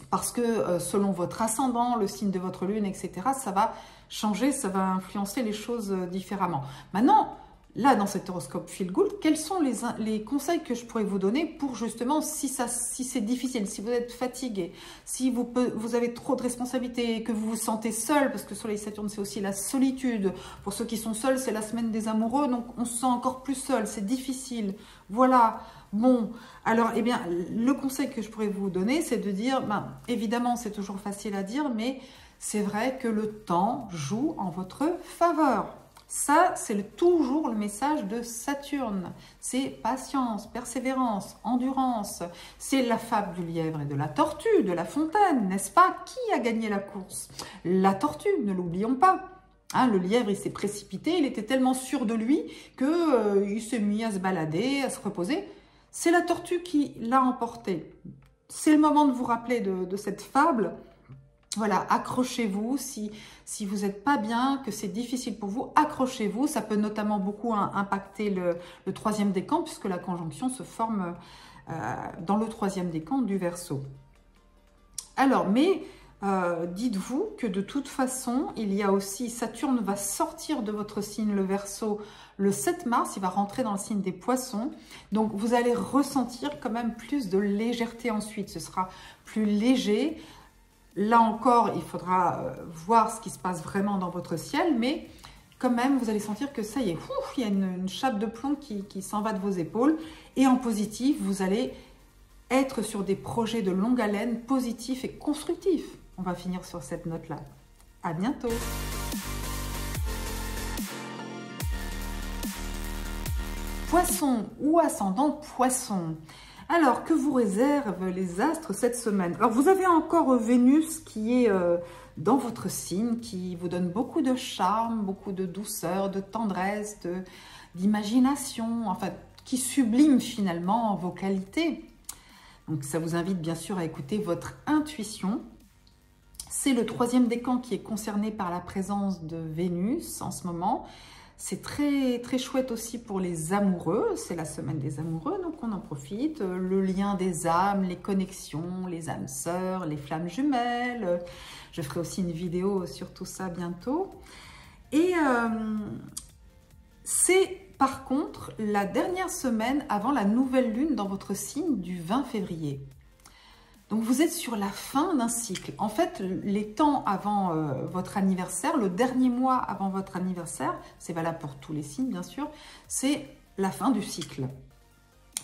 parce que selon votre ascendant, le signe de votre lune, etc., ça va changer, ça va influencer les choses différemment. Maintenant, là, dans cet horoscope Feel Good, quels sont les conseils que je pourrais vous donner pour justement, si c'est difficile, si vous êtes fatigué, si vous avez trop de responsabilités, que vous vous sentez seul, parce que Soleil-Saturne, c'est aussi la solitude. Pour ceux qui sont seuls, c'est la semaine des amoureux, donc on se sent encore plus seul, c'est difficile. Voilà. Bon, alors, eh bien, le conseil que je pourrais vous donner, c'est de dire, évidemment, c'est toujours facile à dire, mais c'est vrai que le temps joue en votre faveur. Ça, c'est toujours le message de Saturne. C'est patience, persévérance, endurance. C'est la fable du lièvre et de la tortue, de La Fontaine, n'est-ce pas? Qui a gagné la course? La tortue, ne l'oublions pas. Hein, le lièvre, il s'est précipité, il était tellement sûr de lui qu'il s'est mis à se balader, à se reposer. C'est la tortue qui l'a emporté. C'est le moment de vous rappeler de cette fable. Voilà, accrochez-vous si vous n'êtes pas bien, que c'est difficile pour vous, accrochez-vous. Ça peut notamment beaucoup impacter le troisième décan, puisque la conjonction se forme dans le troisième décan du Verseau. Alors, mais dites-vous que de toute façon, il y a aussi, Saturne va sortir de votre signe, le Verseau, le 7 mars, il va rentrer dans le signe des Poissons. Donc, vous allez ressentir quand même plus de légèreté ensuite. Ce sera plus léger. Là encore, il faudra voir ce qui se passe vraiment dans votre ciel, mais quand même, vous allez sentir que ça y est, il y a une chape de plomb qui s'en va de vos épaules. Et en positif, vous allez être sur des projets de longue haleine, positifs et constructifs. On va finir sur cette note-là. À bientôt! Poisson ou ascendant Poisson. Alors, que vous réservent les astres cette semaine? Alors, vous avez encore Vénus qui est dans votre signe, qui vous donne beaucoup de charme, beaucoup de douceur, de tendresse, d'imagination, enfin, qui sublime finalement vos qualités. Donc, ça vous invite bien sûr à écouter votre intuition. C'est le troisième décan qui est concerné par la présence de Vénus en ce moment. C'est très, très chouette aussi pour les amoureux. C'est la semaine des amoureux, donc on en profite. Le lien des âmes, les connexions, les âmes sœurs, les flammes jumelles. Je ferai aussi une vidéo sur tout ça bientôt. Et c'est par contre la dernière semaine avant la nouvelle lune dans votre signe du 20 février. Donc, vous êtes sur la fin d'un cycle. En fait, les temps avant votre anniversaire, le dernier mois avant votre anniversaire, c'est valable pour tous les signes, bien sûr, c'est la fin du cycle.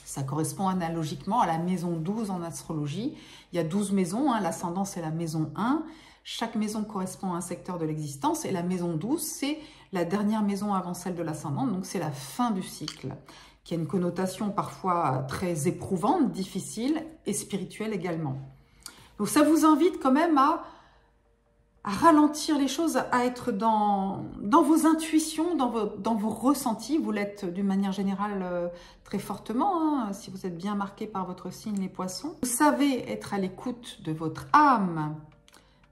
Ça correspond analogiquement à la maison 12 en astrologie. Il y a 12 maisons, hein, l'ascendant, c'est la maison 1. Chaque maison correspond à un secteur de l'existence. Et la maison 12, c'est la dernière maison avant celle de l'ascendant. Donc, c'est la fin du cycle, qui a une connotation parfois très éprouvante, difficile et spirituelle également. Donc ça vous invite quand même à ralentir les choses, à être dans vos intuitions, dans vos ressentis. Vous l'êtes d'une manière générale très fortement, hein, si vous êtes bien marqué par votre signe, les Poissons. Vous savez être à l'écoute de votre âme,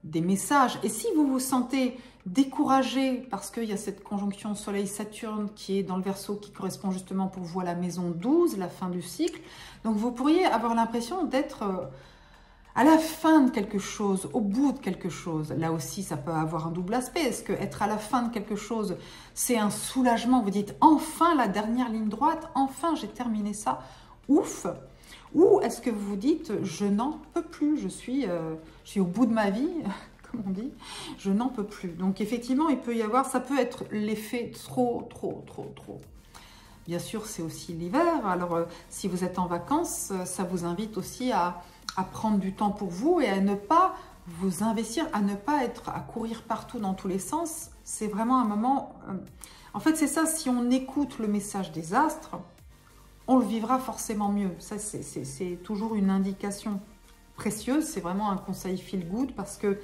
des messages. Et si vous vous sentez découragé parce qu'il y a cette conjonction Soleil-Saturne qui est dans le Verseau, qui correspond justement pour vous à la maison 12, la fin du cycle. Donc vous pourriez avoir l'impression d'être à la fin de quelque chose, au bout de quelque chose. Là aussi, ça peut avoir un double aspect. Est-ce que être à la fin de quelque chose, c'est un soulagement? Vous dites, enfin, la dernière ligne droite, enfin, j'ai terminé ça, ouf! Ou est-ce que vous vous dites, je n'en peux plus, je suis au bout de ma vie, comme on dit, je n'en peux plus. Donc effectivement, il peut y avoir, ça peut être l'effet trop. Bien sûr, c'est aussi l'hiver. Alors, si vous êtes en vacances, ça vous invite aussi à prendre du temps pour vous et à ne pas vous investir, à ne pas être à courir partout dans tous les sens. C'est vraiment un moment... en fait, c'est ça, si on écoute le message des astres, on le vivra forcément mieux. Ça, c'est toujours une indication précieuse. C'est vraiment un conseil feel good parce que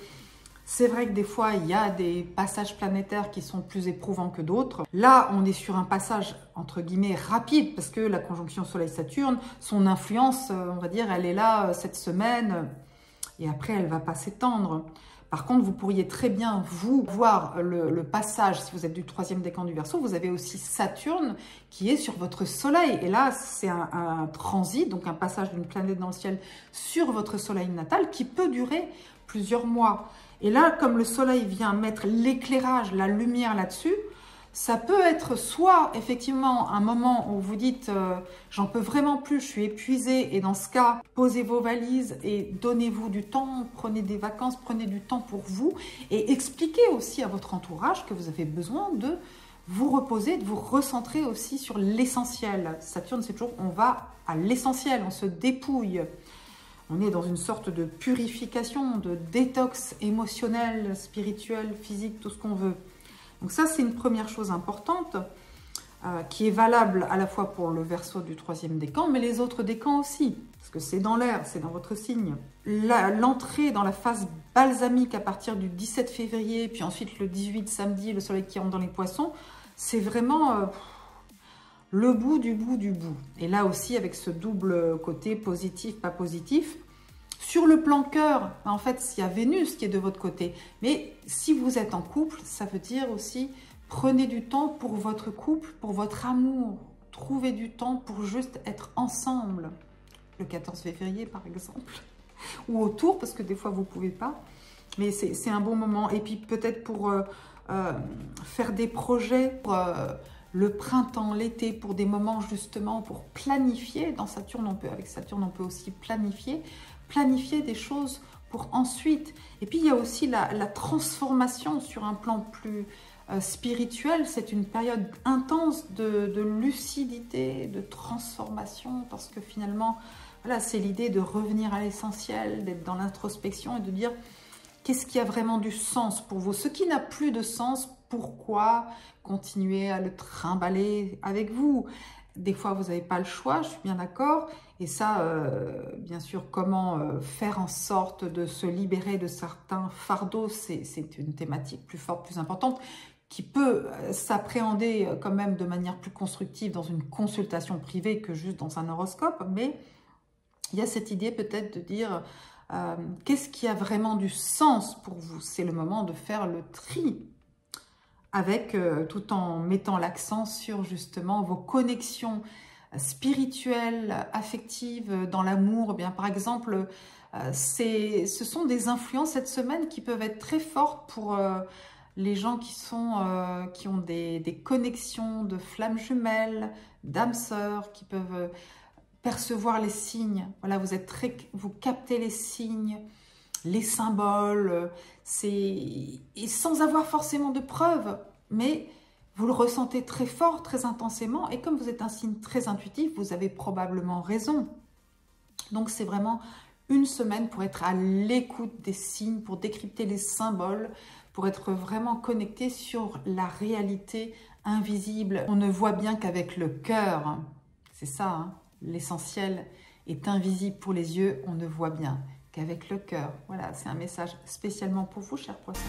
c'est vrai que des fois, il y a des passages planétaires qui sont plus éprouvants que d'autres. Là, on est sur un passage, entre guillemets, rapide parce que la conjonction Soleil-Saturne, son influence, on va dire, elle est là cette semaine et après, elle ne va pas s'étendre. Par contre, vous pourriez très bien, vous, voir le passage, si vous êtes du troisième décan du Verseau, vous avez aussi Saturne qui est sur votre Soleil. Et là, c'est un transit, donc un passage d'une planète dans le ciel sur votre Soleil natal qui peut durer plusieurs mois. Et là, comme le Soleil vient mettre l'éclairage, la lumière là-dessus, ça peut être soit effectivement un moment où vous dites j'en peux vraiment plus, je suis épuisée, et dans ce cas, posez vos valises et donnez-vous du temps, prenez des vacances, prenez du temps pour vous et expliquez aussi à votre entourage que vous avez besoin de vous reposer, de vous recentrer aussi sur l'essentiel. Saturne, c'est toujours on va à l'essentiel, on se dépouille. On est dans une sorte de purification, de détox émotionnel, spirituel, physique, tout ce qu'on veut. Donc ça, c'est une première chose importante qui est valable à la fois pour le Verseau du 3e décan, mais les autres décans aussi, parce que c'est dans l'air, c'est dans votre signe. L'entrée dans la phase balsamique à partir du 17 février, puis ensuite le 18 samedi, le soleil qui rentre dans les poissons, c'est vraiment le bout du bout du bout. Et là aussi, avec ce double côté positif, pas positif. Sur le plan cœur, en fait, il y a Vénus qui est de votre côté. Mais si vous êtes en couple, ça veut dire aussi, prenez du temps pour votre couple, pour votre amour. Trouvez du temps pour juste être ensemble. Le 14 février, par exemple. Ou autour, parce que des fois, vous ne pouvez pas. Mais c'est un bon moment. Et puis, peut-être pour faire des projets pour le printemps, l'été, pour des moments, justement, pour planifier. Dans Saturne, avec Saturne, on peut aussi planifier des choses pour ensuite. Et puis, il y a aussi la transformation sur un plan plus spirituel. C'est une période intense de lucidité, de transformation, parce que finalement, voilà, c'est l'idée de revenir à l'essentiel, d'être dans l'introspection et de dire qu'est-ce qui a vraiment du sens pour vous. Ce qui n'a plus de sens, pourquoi continuer à le trimballer avec vous? Des fois, vous n'avez pas le choix, je suis bien d'accord. Et ça, bien sûr, comment faire en sorte de se libérer de certains fardeaux, c'est une thématique plus forte, plus importante, qui peut s'appréhender quand même de manière plus constructive dans une consultation privée que juste dans un horoscope. Mais il y a cette idée peut-être de dire qu'est-ce qui a vraiment du sens pour vous? C'est le moment de faire le tri. Avec, tout en mettant l'accent sur justement vos connexions spirituelles, affectives, dans l'amour. Eh bien, par exemple, ce sont des influences cette semaine qui peuvent être très fortes pour les gens qui ont des connexions de flammes jumelles, d'âmes sœurs, qui peuvent percevoir les signes. Voilà, vous captez les signes, les symboles, et sans avoir forcément de preuves, mais vous le ressentez très fort, très intensément, et comme vous êtes un signe très intuitif, vous avez probablement raison. Donc c'est vraiment une semaine pour être à l'écoute des signes, pour décrypter les symboles, pour être vraiment connecté sur la réalité invisible. On ne voit bien qu'avec le cœur, c'est ça, hein, l'essentiel est invisible pour les yeux, on ne voit bien qu'avec le cœur. Voilà, c'est un message spécialement pour vous, chers poissons.